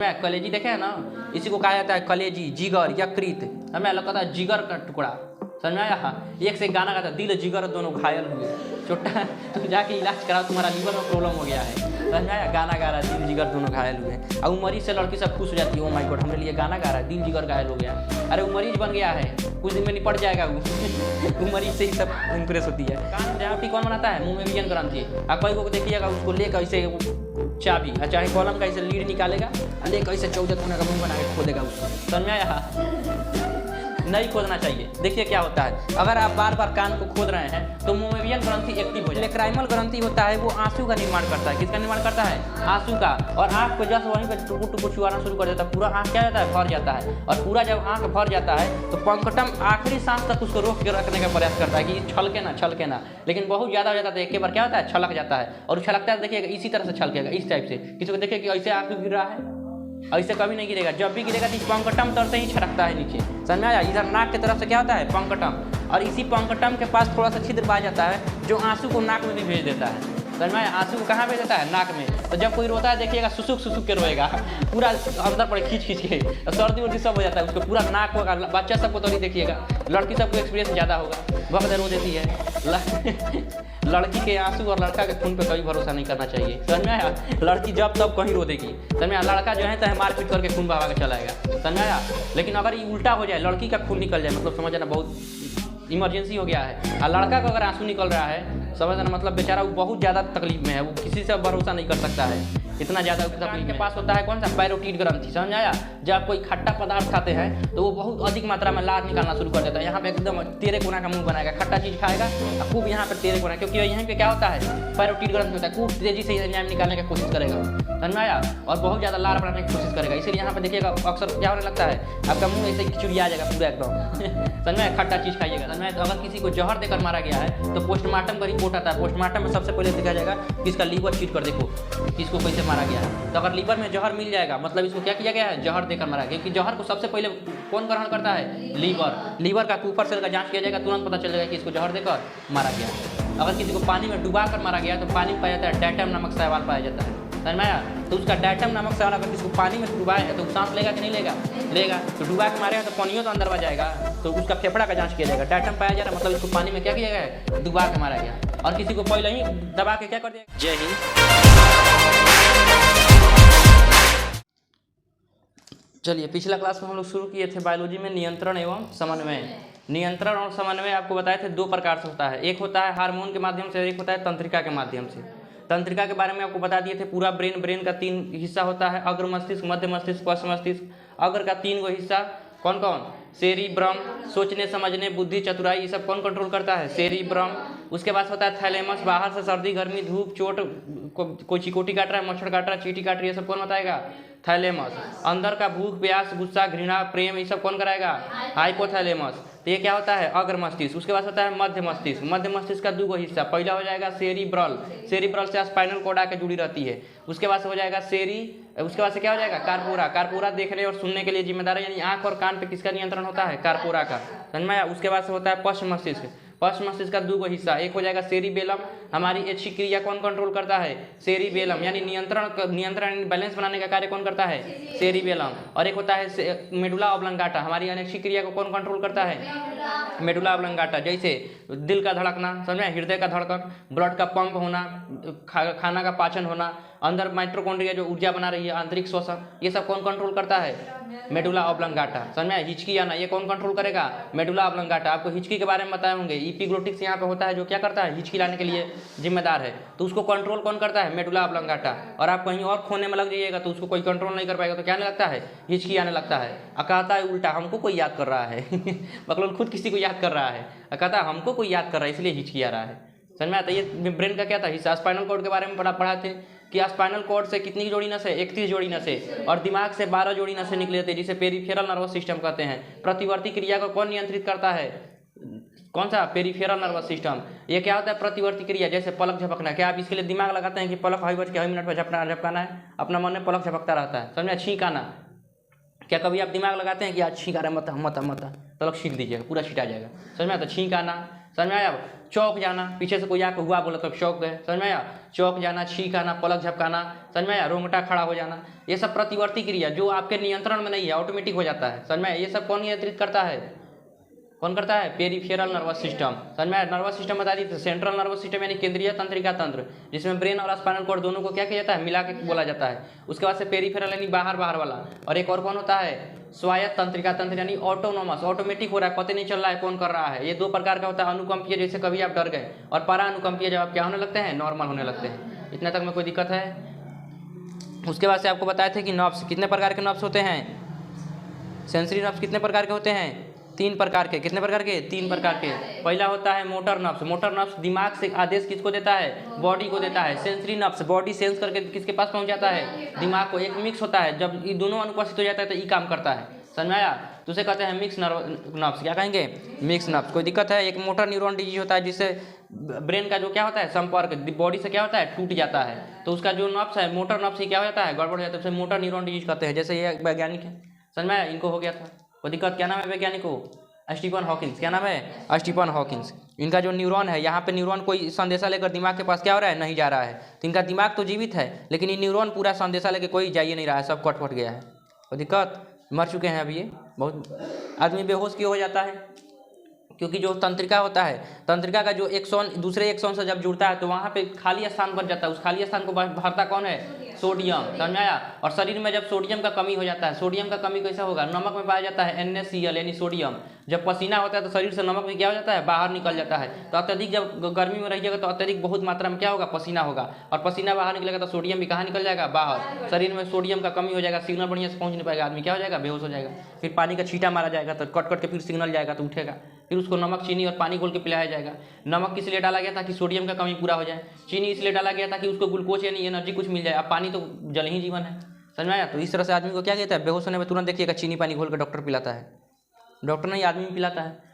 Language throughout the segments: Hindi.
मैं कलेजी देखे है ना, इसी को कहा जाता है कलेजी, जिगर, यकृत। हमें लगता है जिगर का टुकड़ा, समझ में आया। एक से एक गाना गाता, दिल जिगर दोनों घायल हुए, छोटा तुम जाके इलाज कराओ, तुम्हारा लीवर में प्रॉब्लम हो गया है, समझ में आया। गाना गा रहा है दिल जिगर दोनों घायल हुए, और मरीज से लड़की सब खुश हो जाती है, ओ माय गॉड हमारे लिए गाना गा रहा है, दिल जिगर घायल हो गया। अरे वो मरीज बन गया है, कुछ दिन में निपट जाएगा वो मरीज से ही सब इम्प्रेस होती है। कान सजावटी कौन बनाता है? मुंह में विजन ग्रंथि। आप कई को देखिएगा उसको लेकर ऐसे चाबी, चाहे कॉलम का ऐसे लीड निकालेगा, लेकर ऐसे 14 कोना का मुंह बना के खोदेगा उसको, समझ में आया। नहीं खोदना चाहिए। देखिए क्या होता है, अगर आप बार बार कान को खोद रहे हैं तो मुंह में विजन ग्रंथि एक्टिव हो जाए। क्राइमल ग्रंथि होता है, वो आंसू का निर्माण करता है। किसका निर्माण करता है? आंसू का। और आंख को जस्ट वहीं पर टुकुर टुकुर चुआना शुरू कर देता है, पूरा आंख क्या जाता है? भर जाता है। और पूरा जब आंख भर जाता है तो पंकटम आखिरी सांस तक उसको रोक के रखने का प्रयास करता है कि छलके ना, लेकिन बहुत ज़्यादा हो जाता है, एक बार क्या होता है? छलक जाता है। और छलकता है, देखिएगा इसी तरह से छलकेगा, इस टाइप से। किसी को देखिए कि ऐसे आंख गिर रहा है, ऐसे कभी नहीं गिरेगा। जब भी गिरेगा तो पंकटम तरफ से ही छड़कता है नीचे, समझ में आया। इधर नाक की तरफ से क्या होता है? पंकटम। और इसी पंकटम के पास थोड़ा सा छिद्र पाया जाता है जो आंसू को नाक में भी भेज देता है, समझ में आया। आंसू को कहाँ भेज देता है? नाक में। तो जब कोई रोता है देखिएगा सुसुक के रोएगा, पूरा अंदर पर खींच के, सर्दी वर्दी सब हो जाता है उसको, पूरा नाक होगा। बच्चा सबको तो नहीं देखिएगा, लड़की सबको एक्सपीरियंस ज़्यादा होगा, बहुत रो देती है। लड़की के आंसू और लड़का के खून पे कभी भरोसा नहीं करना चाहिए, समझ में आया। लड़की जब तब कहीं रो देगी, समझ में आया। लड़का जो है तो मारपीट करके खून बहा के चलाएगा, समझ में आया। लेकिन अगर ये उल्टा हो जाए, लड़की का खून निकल जाए, मतलब समझ ना बहुत इमरजेंसी हो गया है, और लड़का का अगर आंसू निकल रहा है, समझना मतलब बेचारा वो बहुत ज़्यादा तकलीफ में है, वो किसी से भरोसा नहीं कर सकता है, इतना ज़्यादा तकलीफ के पास होता है। कौन सा? पैरोटीड ग्रंथि, समझ आया। जब कोई खट्टा पदार्थ खाते हैं तो वो बहुत अधिक मात्रा में लार निकालना शुरू कर देता है, यहाँ पे एकदम तेरे कोना का मुंह बनाएगा, खट्टा चीज़ खाएगा और खूब यहाँ पे तेरे कोना, क्योंकि यहाँ पे क्या होता है? पैरोटीड ग्रंथि होता है, खूब तेजी से एंजाइम निकालने की कोशिश करेगा, समझ में आया। और बहुत ज़्यादा लार बनाने की कोशिश करेगा, इसीलिए यहाँ पे देखिएगा अक्सर क्या होने लगता है, आपका मुंह ऐसे खिचुड़िया आ जाएगा पूरा एकदम, समझ में। खट्टा चीज़ खाइएगा, समझ में। तो अगर किसी को जहर देकर मारा गया है तो पोस्टमार्टम का रिपोर्ट आता है। पोस्टमार्टम में सबसे पहले देखा जाएगा कि इसका लीवर चीट कर देखो किसको कैसे मारा गया है। तो अगर लीवर में जहर मिल जाएगा मतलब इसको क्या किया गया है? जहर देकर मारा गया। क्योंकि जहर को सबसे पहले कौन ग्रहण करता है? लीवर का कुफर सेल का जांच किया जाएगा, तुरंत पता चल जाएगा कि इसको जहर देकर मारा गया। अगर किसी को पानी में डुबा कर मारा गया तो पानी में पाया जाता है डैटम नामक शैवाल पाया जाता है, समझ में आया। तो उसका डैटम नामक शैवाल अगर किसी को पानी में डुबाया है तो सांस लेगा कि नहीं लेगा। तो डुबा के मारेगा तो पानियों तो अंदर आ जाएगा, तो उसका फेफड़ा का जांच किया जाएगा। डैटम पाया जा रहा है मतलब इसको पानी में क्या किया गया है? डुबा के मारा गया। और किसी को पहले ही दबा के क्या कर दिया। जय हिंद। चलिए, पिछला क्लास में हम लोग शुरू किए थे बायोलॉजी में नियंत्रण एवं समन्वय। नियंत्रण और समन्वय आपको बताए थे दो प्रकार से होता है, एक होता है हार्मोन के माध्यम से, एक होता है तंत्रिका के माध्यम से। तंत्रिका के बारे में आपको बता दिए थे, पूरा ब्रेन का 3 हिस्सा होता है, अग्र मस्तिष्क, मध्य मस्तिष्क, पश्च मस्तिष्क। अग्र का 3 गो हिस्सा कौन कौन? सेरिब्रम, सोचने समझने, बुद्धि, चतुराई, ये सब कौन कंट्रोल करता है? सेरिब्रम। उसके बाद होता है थैलेमस, बाहर से सर्दी गर्मी धूप चोट, कोई चिकोटी काट रहा है, मच्छर काट रहा है, चींटी काट रही है, सब कौन बताएगा? थैलेमस। अंदर का भूख प्यास गुस्सा घृणा प्रेम ये सब कौन कराएगा? हाइपोथैलेमस। तो ये क्या होता है? अग्र मस्तिष्क। उसके बाद होता है मध्य मस्तिष्क। मध्य मस्तिष्क का 2 गो हिस्सा, पहला हो जाएगा सेरिब्रल, सेरिब्रल से स्पाइनल कॉर्ड आके जुड़ी रहती है। उसके बाद से हो जाएगा उसके बाद से क्या हो जाएगा? कार्पोरा। कार्पोरा देखने और सुनने के लिए जिम्मेदार है, यानी आंख और कान पे किसका नियंत्रण होता है? कार्पोरा का, समझ में आया। उसके बाद से होता है पश्च मस्तिष्क। पश्च मस्तिष्क का 2 गो हिस्सा, एक हो जाएगा सेरिबेलम, हमारी ऐच्छिक क्रिया कौन कंट्रोल करता है? सेरिबेलम, यानी नियंत्रण बैलेंस बनाने का कार्य कौन करता है? सेरिबेलम। और एक होता है मेडुला ऑब्लंगाटा, हमारी अनैच्छिक क्रिया को कौन कंट्रोल करता है? Medulla oblongata. जैसे दिल का धड़कना, समझ में, हृदय का धड़कन, ब्लड का पंप होना, खाना का पाचन होना, अंदर माइटोकॉन्ड्रिया जो ऊर्जा बना रही है, आंतरिक श्वसन, ये सब कौन कंट्रोल करता है? मेडुला ऑब्लंगाटा, समझ में। हिचकी आना ये कौन कंट्रोल करेगा? Medulla oblongata. आपको हिचकी के बारे में बताए होंगे, इपिग्लोटिक्स यहाँ पे होता है जो क्या करता है? हिचकी लाने के लिए जिम्मेदार है, तो उसको कंट्रोल कौन करता है? Medulla oblongata. और आप कहीं और खोने में लग जाइएगा तो उसको कोई कंट्रोल नहीं कर पाएगा, तो क्या आने लगता है? हिचकी आने लगता है। कहता है उल्टा, हमको कोई याद कर रहा है मतलब खुद किसी को याद कर रहा है, कहता है हमको कोई याद कर रहा है इसलिए हिचकी आ रहा है, समझ में आता है। ये ब्रेन का क्या था हिस्सा। स्पाइनल कॉर्ड के बारे में पढ़ा थे कि स्पाइनल कॉर्ड से कितनी जोड़ी नसें? 31 जोड़ी नसें, और दिमाग से 12 जोड़ी नसें निकले थे, जिसे पेरिफेरल नर्वस सिस्टम कहते हैं। प्रतिवर्ती क्रिया को कौन नियंत्रित करता है? कौन सा? Peripheral nervous system. ये क्या होता है? प्रतिवर्ती क्रिया, जैसे पलक झपकना। क्या आप इसके लिए दिमाग लगाते हैं कि पलक हर बज के हर मिनट पर झपकाना है? अपना मन में पलक झपकता रहता है, समझ में। छींक आना, क्या कभी आप दिमाग लगाते हैं कि आज छींक आ रहा है, मत पलक छींक दीजिएगा, पूरा छींट आ जाएगा, समझ में आता? छींक आना, समझ में आया। चौक जाना, पीछे से कोई आके हुआ बोला तो चौक गए, समझ में आया। चौक जाना, छींक आना, पलक झपकाना, समझ में आया। रोंगटा खड़ा हो जाना, ये सब प्रतिवर्ती क्रिया जो आपके नियंत्रण में नहीं है, ऑटोमेटिक हो जाता है, समझ में आया। ये सब कौन नियंत्रित करता है, कौन करता है, पेरिफेरल नर्वस सिस्टम, समझ में आया। नर्वस सिस्टम बता दी, सेंट्रल नर्वस सिस्टम यानी केंद्रीय तंत्रिका तंत्र, जिसमें ब्रेन और स्पाइनल कॉर्ड दोनों को क्या किया जाता है, मिला के बोला जाता है। उसके बाद से पेरिफेरल यानी बाहर बाहर वाला, और एक और कौन होता है, स्वायत्त तंत्रिका तंत्र यानी ऑटोनोमस, ऑटोमेटिक हो रहा है, पता नहीं चल रहा है कौन कर रहा है। ये दो प्रकार का होता है, अनुकंपीय जैसे कभी आप डर गए, और परा अनुकंपीय जब आप क्या होने लगते हैं, नॉर्मल होने लगते हैं। इतना तक में कोई दिक्कत है। उसके बाद से आपको बताए थे कि नर्व्स कितने प्रकार के नर्व्स होते हैं, सेंसरी नर्व्स कितने प्रकार के होते हैं, 3 प्रकार के। कितने प्रकार के, 3 प्रकार के। पहला होता है मोटर नर्व्स, मोटर नर्व्स दिमाग से आदेश किसको देता है, बॉडी को देता है। सेंसरी नर्व्स बॉडी सेंस करके किसके पास पहुंच जाता है, दिमाग को। एक मिक्स होता है, जब ये दोनों अनुपस्थित हो जाता है तो ये काम करता है, समझ में आया। तो उसे कहते हैं मिक्स नर्व्स, क्या कहेंगे, मिक्स नर्व्स। कोई दिक्कत है। एक मोटर न्यूरॉन डिजीज होता है जिससे ब्रेन का जो क्या होता है, संपर्क बॉडी से क्या होता है, टूट जाता है, तो उसका जो नर्व्स है, मोटर नर्व्स ही क्या हो जाता है, गड़बड़ हो जाता है, उसे मोटर न्यूरॉन डिजीज कहते हैं। जैसे ये वैज्ञानिक है, समझ में आया, इनको हो गया था। कोई दिक्कत, क्या नाम है वैज्ञानिक को, स्टीफन हॉकिंस। क्या नाम है, स्टीफन हॉकिंस। इनका जो न्यूरॉन है, यहाँ पे न्यूरॉन कोई संदेशा लेकर दिमाग के पास क्या हो रहा है, नहीं जा रहा है। तो इनका दिमाग तो जीवित है, लेकिन ये न्यूरॉन पूरा संदेशा लेकर कोई जा ही नहीं रहा है, सब कट गया है। कोई दिक्कत, मर चुके हैं अभी ये। बहुत आदमी बेहोश क्यों हो जाता है, क्योंकि जो तंत्रिका होता है, तंत्रिका का जो एक्सॉन दूसरे एक्सॉन से जब जुड़ता है तो वहाँ पे खाली स्थान बच जाता है। उस खाली स्थान को भरता कौन है, सोडियम, समझ में आया। और शरीर में जब सोडियम का कमी हो जाता है, सोडियम का कमी कैसा होगा, नमक में पाया जाता है NaCl यानी सोडियम। जब पसीना होता है तो शरीर से नमक भी क्या हो जाता है, बाहर निकल जाता है। तो अत्यधिक जब गर्मी में रहिएगा तो अत्यधिक बहुत मात्रा में क्या होगा, पसीना होगा, और पसीना बाहर निकलेगा तो सोडियम भी कहाँ निकल जाएगा, बाहर। शरीर में सोडियम का कमी हो जाएगा, सिग्नल बढ़िया से पहुँच नहीं पाएगा, आदमी क्या हो जाएगा, बेहोश हो जाएगा। फिर पानी का छींटा मारा जाएगा तो कट कट के फिर सिग्नल जाएगा तो उठेगा। फिर उसको नमक, चीनी और पानी घोल के पिलाया जाएगा। नमक किस लिए डाला गया था, कि सोडियम का कमी पूरा हो जाए। चीनी इसलिए डाला गया था कि उसको ग्लूकोज यानी एनर्जी कुछ मिल जाए। अब पानी तो जल ही जीवन है, समझ में आया। तो इस तरह से आदमी को क्या कहता है, बेहोश होने में तुरंत देखिएगा चीनी पानी घोल कर डॉक्टर पिलाता है, डॉक्टर नहीं आदमी पिलाता है।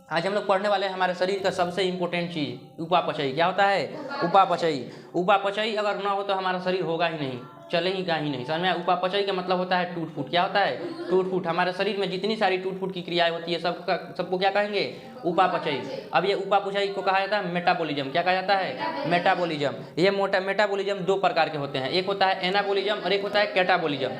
आज हम लोग पढ़ने वाले हैं हमारे शरीर का सबसे इंपॉर्टेंट चीज़ उपापचयी। क्या होता है, उपापचयी। उपापचयी अगर ना हो तो हमारा शरीर होगा ही नहीं, चलेगा ही नहीं, समझ में। उपापचयी का मतलब होता है टूट फूट। क्या होता है, टूट फूट। हमारे शरीर में जितनी सारी टूट फूट की क्रियाएं होती है सबको क्या कहेंगे, उपापचयी। अब ये उपापचयी को कहा जाता है मेटाबॉलिज्म। क्या कहा जाता है, मेटाबॉलिज्म। ये मेटाबॉलिज्म 2 प्रकार के होते हैं, एक होता है एनाबॉलिज्म और एक होता है कैटाबॉलिज्म।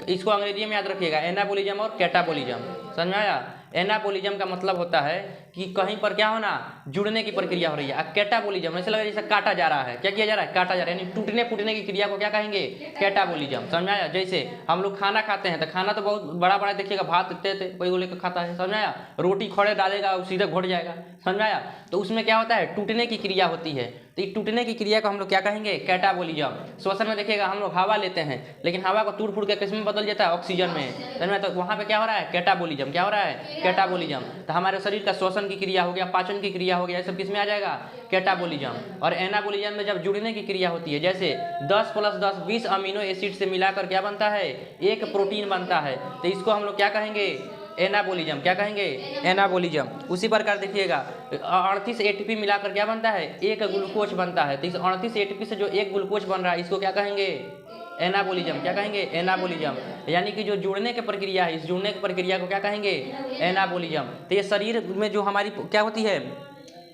इसको अंग्रेजी में याद रखिएगा, एनाबॉलिज्म और कैटाबॉलिज्म, समझ में आया। एनाबॉलिज्म का मतलब होता है कि कहीं पर क्या होना, जुड़ने की प्रक्रिया हो रही है। कैटाबॉलिज्म ऐसा लगा जैसे काटा जा रहा है, क्या किया जा रहा है, काटा जा रहा है, यानी टूटने फूटने की क्रिया को क्या कहेंगे, कैटाबॉलिज्म, समझ में आया। जैसे हम लोग खाना खाते हैं तो खाना तो बहुत बड़ा बड़ा देखिएगा, भात इतने कोई को लेकर खाता है, समझ में आया। रोटी खड़े डालेगा सीधे घुट जाएगा, समझ में आया। तो उसमें क्या होता है, टूटने की क्रिया होती है। तो ये टूटने की क्रिया को हम लोग क्या कहेंगे, कैटाबॉलिज्म। श्वसन में देखिएगा हम लोग हवा लेते हैं, लेकिन हवा को टूट फूट के किस में बदल जाता है, ऑक्सीजन में, समझ में। तो वहाँ पे क्या हो रहा है, कैटाबॉलिज्म। क्या हो रहा है, कैटाबॉलिज्म। तो हमारे शरीर का श्वसन की क्रिया हो गया, पाचन की क्रिया हो गया, ये सब किस में आ जाएगा, कैटाबॉलिज्म। और एनाबॉलिज्म में जब जुड़ने की क्रिया होती है, जैसे 10 + 10 20 अमीनो एसिड से मिलाकर क्या बनता है, एक प्रोटीन बनता है, तो इसको हम लोग क्या कहेंगे, एनाबॉलिज्म। क्या कहेंगे, एनाबॉलिज्म। उसी प्रकार देखिएगा 38 ATP मिलाकर क्या बनता है, एक ग्लूकोज बनता है। तो इस 38 ATP से जो एक ग्लूकोज बन रहा है इसको क्या कहेंगे, एनाबॉलिज्म। क्या कहेंगे, एनाबॉलिज्म। यानी कि जो जुड़ने की प्रक्रिया है, इस जुड़ने की प्रक्रिया को क्या कहेंगे, एनाबॉलिज्म। तो ये शरीर में जो हमारी क्या होती है,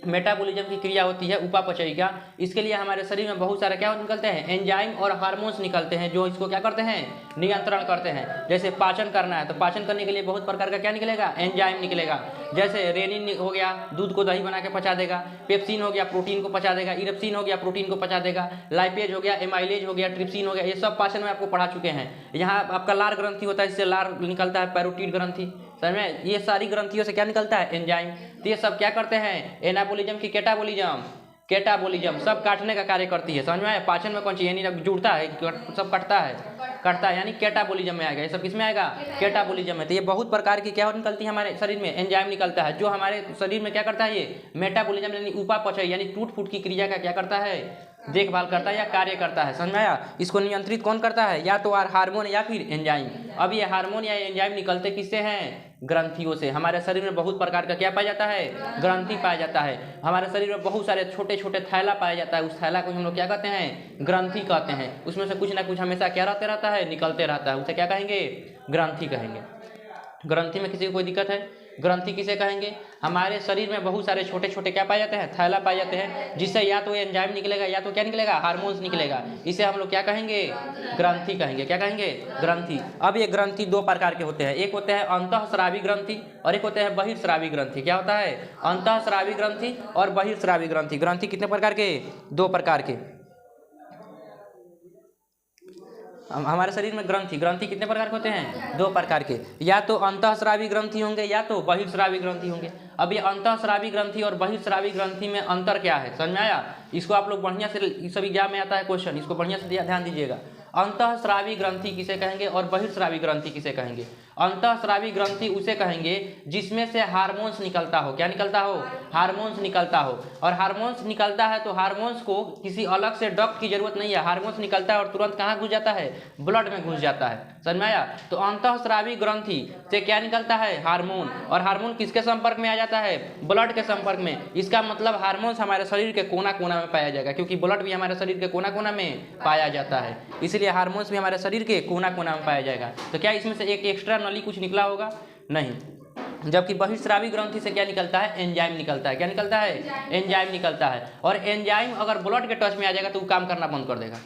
मेटाबॉलिज्म की क्रिया होती है उपापचयी का। इसके लिए हमारे शरीर में बहुत सारे क्या निकलते हैं, एंजाइम और हार्मोन्स निकलते हैं, जो इसको क्या करते हैं, नियंत्रण करते हैं। जैसे पाचन करना है तो पाचन करने के लिए बहुत प्रकार का क्या निकलेगा, एंजाइम निकलेगा। जैसे रेनिन हो गया, दूध को दही बना के पचा देगा। पेप्सिन हो गया, प्रोटीन को पचा देगा। इरिप्सिन हो गया, प्रोटीन को पचा देगा। लाइपेज हो गया, एमाइलेज हो गया, ट्रिप्सिन हो गया। ये सब पाचन में आपको पढ़ा चुके हैं। यहाँ आपका लार ग्रंथि होता है, इससे लार निकलता है, पैरोटिड ग्रंथि, समझ में। ये सारी ग्रंथियों से क्या निकलता है, एंजाइम। तो ये सब क्या करते हैं, एनाबॉलिज्म की कैटाबॉलिज्म, कैटाबॉलिज्म सब काटने का कार्य करती है, समझ में आया। पाचन में कौन चीज यानी जब जुड़ता है सब कटता है यानी कैटाबॉलिज्म में आएगा। ये सब किसमें आएगा, कैटाबॉलिज्म में। तो ये बहुत प्रकार की क्या निकलती है हमारे शरीर में, एंजाइम निकलता है, जो हमारे शरीर में क्या करता है, ये मेटाबॉलिज्म यानी उपापचय यानी टूट फूट की क्रिया का क्या करता है, देखभाल करता है या कार्य करता है, समझ में आया। इसको नियंत्रित कौन करता है, या तो हार्मोन या फिर एंजाइम। अब ये हार्मोन या एंजाइम निकलते किससे हैं, ग्रंथियों से। हमारे शरीर में बहुत प्रकार का क्या पाया जाता है, ग्रंथि पाया जाता है। हमारे शरीर में बहुत सारे छोटे छोटे थैला पाया जाता है, उस थैला को हम लोग क्या कहते हैं, ग्रंथि कहते हैं। उसमें से कुछ ना कुछ हमेशा क्या रहता है, निकलते रहता है, उसे क्या कहेंगे, ग्रंथि कहेंगे। ग्रंथि में किसी को कोई दिक्कत है, ग्रंथि किसे कहेंगे? हमारे शरीर में बहुत सारे छोटे छोटे क्या पाए जाते हैं? थैला पाए जाते हैं, जिससे या तो एंजाइम निकलेगा या तो क्या निकलेगा? हार्मोन्स निकलेगा। इसे हम लोग क्या कहेंगे? ग्रंथि कहेंगे। क्या कहेंगे? ग्रंथि। अब ये ग्रंथि दो प्रकार के होते हैं, एक होते हैं अंतःस्रावी ग्रंथि और एक होते हैं बहिर्स्रावी ग्रंथि। क्या होता है? अंतःस्रावी ग्रंथि और बहिर्स्रावी ग्रंथि। ग्रंथि कितने प्रकार के? दो प्रकार के। हमारे शरीर में ग्रंथि कितने प्रकार के होते हैं? दो प्रकार के, या तो अंतःस्रावी ग्रंथि होंगे या तो बहिर्स्रावी ग्रंथि होंगे। अब ये अंतःस्रावी ग्रंथि और बहिर्स्रावी ग्रंथि में अंतर क्या है, समझ में आया? इसको आप लोग बढ़िया से, सभी एग्जाम में आता है क्वेश्चन, इसको बढ़िया से ध्यान दीजिएगा। अंतःस्रावी ग्रंथि किसे कहेंगे और बहिर्स्रावी ग्रंथि किसे कहेंगे? अंतःस्रावी ग्रंथि उसे कहेंगे जिसमें से हार्मोन्स निकलता हो। क्या निकलता हो? हार्मोन्स निकलता हो। और हार्मोन्स निकलता है तो हार्मोन्स को किसी अलग से डक्ट की जरूरत नहीं है, हार्मोन्स निकलता है और तुरंत कहाँ घुस जाता है? ब्लड में घुस जाता है। समझ में आया? तो अंतःस्रावी ग्रंथि से क्या निकलता है? हार्मोन। और हार्मोन किसके संपर्क में आ जाता है? ब्लड के संपर्क में। इसका मतलब हार्मोन्स हमारे शरीर के कोना कोना में पाया जाएगा, क्योंकि ब्लड भी हमारे शरीर के कोना कोना में पाया जाता है, इसलिए हार्मोन्स भी हमारे शरीर के कोना कोना में पाया जाएगा। तो क्या इसमें से एक एक्स्ट्रा नली कुछ निकला होगा? नहीं। जबकि बहिर्स्रावी ग्रंथि से क्या निकलता है? एंजाइम निकलता है। क्या निकलता है? एंजाइम निकलता है। और एंजाइम अगर ब्लड के टच में आ जाएगा तो वो काम करना बंद कर देगा।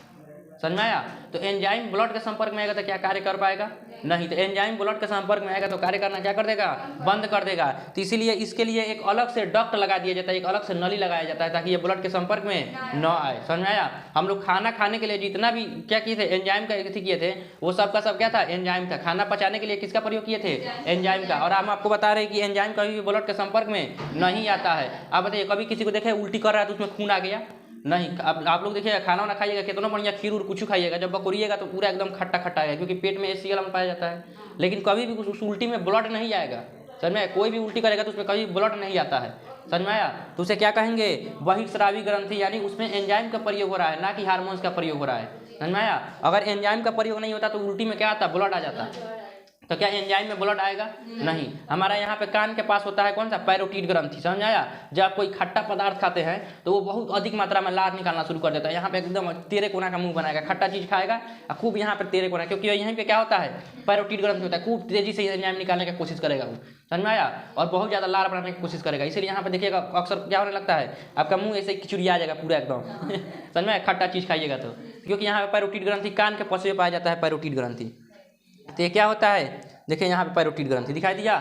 समझ में आया? तो एंजाइम ब्लड के संपर्क में आएगा तो क्या कार्य कर पाएगा? नहीं। तो एंजाइम ब्लड के संपर्क में आएगा तो कार्य करना क्या कर देगा? बंद कर देगा। तो इसीलिए इसके लिए एक अलग से डक्ट लगा दिया जाता है, एक अलग से नली लगाया जाता है, ताकि ये ब्लड के संपर्क में न आए। समझ में आया? हम लोग खाना खाने के लिए जितना भी क्या किए थे, एंजाइम का किए थे, वो सब का सब क्या था? एंजाइम था। खाना पचाने के लिए किसका प्रयोग किए थे? एंजाइम का। और हम आपको बता रहे हैं कि एंजाइम कभी भी ब्लड के संपर्क में नहीं आता है। आप बताइए, कभी किसी को देखे उल्टी कर रहा है तो उसमें खून आ गया? नहीं। आप लोग देखिएगा, खाना वाना खाइएगा, कितना बढ़िया खीर उर कुछ खाइएगा, जब बकोरिएगा तो पूरा एकदम खट्टा खट्टा आएगा, क्योंकि पेट में HCl पाया जाता है। लेकिन कभी भी उस उल्टी में ब्लड नहीं आएगा। समझ में? कोई भी उल्टी करेगा तो उसमें कभी ब्लड नहीं आता है। समझ में आया? तो उसे क्या कहेंगे? बहिर्स्रावी ग्रंथि, यानी उसमें एंजाइम का प्रयोग हो रहा है, ना कि हार्मोन्स का प्रयोग हो रहा है। समझ में आया? अगर एंजाइम का प्रयोग नहीं होता तो उल्टी में क्या आता? ब्लड आ जाता। तो क्या एंजाइम में ब्लड आएगा? नहीं। हमारा यहाँ पे कान के पास होता है कौन सा? पैरोटीड ग्रंथि। समझ आया? जब आप कोई खट्टा पदार्थ खाते हैं तो वो बहुत अधिक मात्रा में लार निकालना शुरू कर देता है। यहाँ पे एकदम तेरे कोना का मुंह बनाएगा, खट्टा चीज खाएगा और खूब यहाँ पे तेरे कोना, क्योंकि यहीं पे क्या होता है? पैरोटीड ग्रंथि होता है, खूब तेजी से एंजाइम निकालने की कोशिश करेगा वो। समझ में आया? और बहुत ज़्यादा लार बनाने की कोशिश करेगा। इसलिए यहाँ पे देखिएगा अक्सर क्या होने लगता है, आपका मुंह ऐसे खिचुड़िया जाएगा पूरा एकदम। समझ में? खट्टा चीज खाइएगा तो, क्योंकि यहाँ पे पैरोटीड ग्रंथि कान के पास में पाया जाता है, पैरोटीड ग्रंथि। तो ये क्या होता है? देखिए यहाँ पे पैरोटीड ग्रंथि दिखाई दिया।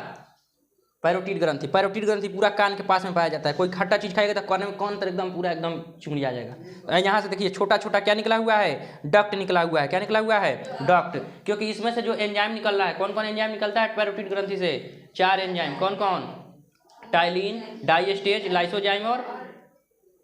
पैरोटीड ग्रंथि पूरा कान के पास में पाया जाता है। कोई खट्टा चीज खाएगा तो कान में कौन तर एकदम पूरा एकदम चुंगली आ जाएगा। यहाँ से देखिए छोटा छोटा क्या निकला हुआ है? डक्ट निकला हुआ है। क्या निकला हुआ है? डक्ट। क्योंकि इसमें से जो एंजाइम निकल रहा है, कौन कौन एंजाइम निकलता है पैरोटीड ग्रंथि से? 4 एंजाइम। कौन कौन? टाइलिन, डाइस्टेज, लाइसोजाइम और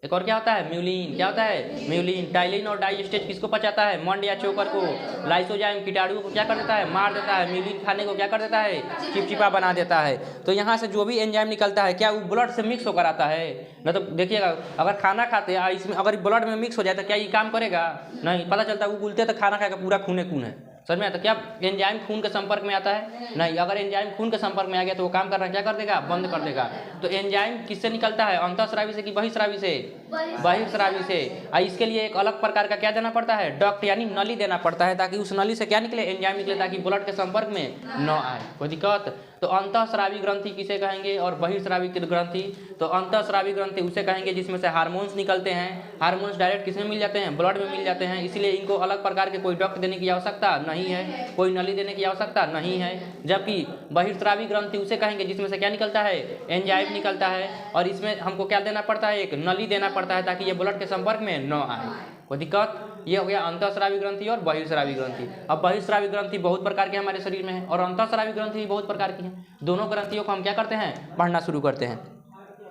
एक और क्या होता है? म्यूलिन। क्या होता है? म्यूलिन। टाइलिन और डाइस्टेज किसको पचाता है? मंड या चोकर को। लाइसोजाइम कीटाणु को क्या कर देता है? मार देता है। म्यूलिन खाने को क्या कर देता है? चिपचिपा बना देता है। तो यहाँ से जो भी एंजाइम निकलता है क्या वो ब्लड से मिक्स होकर आता है? न तो देखिएगा, अगर खाना खाते हैं इसमें अगर ब्लड में मिक्स हो जाए तो क्या ये काम करेगा? नहीं। पता चलता है वो बोलते तो खाना खाएगा पूरा खूने खून है। समझ में? तो क्या एंजाइम खून के संपर्क में आता है? नहीं। अगर एंजाइम खून के संपर्क में आ गया तो वो काम करना क्या कर देगा? बंद कर देगा। तो एंजाइम किससे निकलता है? अंतःस्रावी से कि बहिर्स्रावी से? बहिर्स्रावी से। इसके लिए एक अलग प्रकार का क्या देना पड़ता है? डक्ट, यानी नली देना पड़ता है, ताकि उस नली से क्या निकले? एंजाइम निकले, ताकि ब्लड के संपर्क में न आए। कोई दिक्कत? तो अंतःस्रावी ग्रंथि किसे कहेंगे और बहिर्स्रावी ग्रंथि? तो अंतःस्रावी ग्रंथि उसे कहेंगे जिसमें से हार्मोन्स निकलते हैं। हार्मोन्स डायरेक्ट किसमें मिल जाते हैं? ब्लड में मिल जाते हैं। इसलिए इनको अलग प्रकार के कोई डक्ट देने की आवश्यकता नहीं है, कोई नली देने की आवश्यकता नहीं है। जबकि बहिर्स्रावी ग्रंथि उसे कहेंगे जिसमें से क्या निकलता है? एंजाइम निकलता है, और इसमें हमको क्या देना पड़ता है? एक नली देना पड़ता है, ताकि ये ब्लड के संपर्क में न आए। कोई दिक्कत? ये हो गया अंतःस्रावी ग्रंथि और बहिर्स्रावी ग्रंथि। अब बहिर्स्रावी ग्रंथि बहुत प्रकार के हमारे शरीर में है और अंतःस्रावी ग्रंथि भी बहुत प्रकार की है। दोनों ग्रंथियों को हम क्या करते हैं? पढ़ना शुरू करते हैं।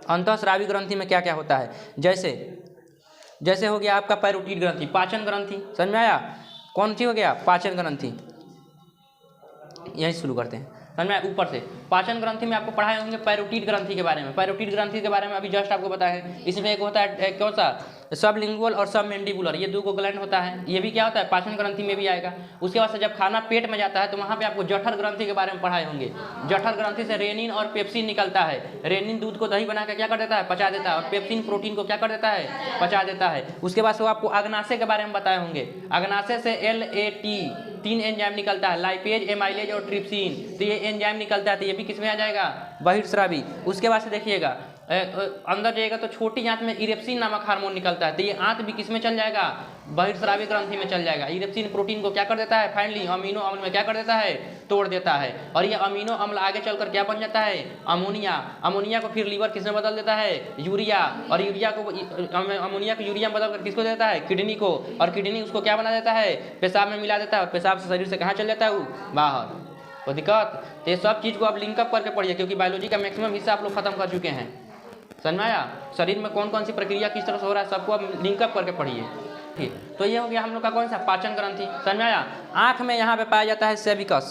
अंतःस्रावी ग्रंथि में क्या क्या होता है? जैसे हो गया आपका पैरोटीड ग्रंथि, पाचन ग्रंथि। समझ में आया? कौन सी हो गया? पाचन ग्रंथि। यहीं शुरू करते हैं। समझ में? ऊपर से पाचन ग्रंथि में आपको पढ़ाए होंगे पैरोटीड ग्रंथि के बारे में। पैरोटीड ग्रंथि के बारे में अभी जस्ट आपको बताया है। इसमें एक होता है कौन सा? सबलिंगुअल और सब मैंडिबुलर, ये 2 ग्लैंड होता है। ये भी क्या होता है? पाचन ग्रंथि में भी आएगा। उसके बाद से जब खाना पेट में जाता है तो वहाँ पे आपको जठर ग्रंथि के बारे में पढ़ाए होंगे। जठर ग्रंथि से रेनिन और पेप्सिन निकलता है। रेनिन दूध को दही बना कर क्या कर देता है? पचा देता है। और पेप्सिन प्रोटीन को क्या कर देता है? पचा देता है। उसके बाद से आपको अग्नाशय के बारे में बताए होंगे। अग्नाशय से LAT 3 एंजाइम निकलता है, लाइपेज, एमाइलेज और ट्रिप्सिन। तो ये एंजाइम निकलता है, तो ये भी किसमें आ जाएगा, बहिर्स्रावी। उसके बाद से देखिएगा अंदर जाएगा तो छोटी आंत में इरेप्सिन नामक हार्मोन निकलता है, तो ये आंत भी किसमें चल जाएगा, बहिर्स्रावी ग्रंथि में चल जाएगा। इरेप्सिन प्रोटीन को क्या कर देता है, फाइनली अमीनो अम्ल में क्या कर देता है, तोड़ देता है, और ये अमीनो अम्ल आगे चलकर क्या बन जाता है, अमोनिया। अमोनिया को फिर लीवर किसमें बदल देता है, यूरिया, और यूरिया को अमोनिया को यूरिया में बदल कर किसको देता है, किडनी को, और किडनी उसको क्या बना देता है, पेशाब में मिला देता है, और पेशाब से शरीर से कहाँ चल जाता है, वो बाहर। तो दिक्कत, तो ये सब चीज़ को आप लिंकअप करके पढ़िए, क्योंकि बायोलॉजी का मैक्सिमम हिस्सा आप लोग खत्म कर चुके हैं। समझ में आया, शरीर में कौन कौन सी प्रक्रिया किस तरह से हो रहा है, सबको आप लिंकअप करके पढ़िए। ठीक, तो ये हो गया हम लोग का कौन सा, पाचन ग्रंथि। समझ में आया। आँख में यहाँ पे पाया जाता है सेविकस,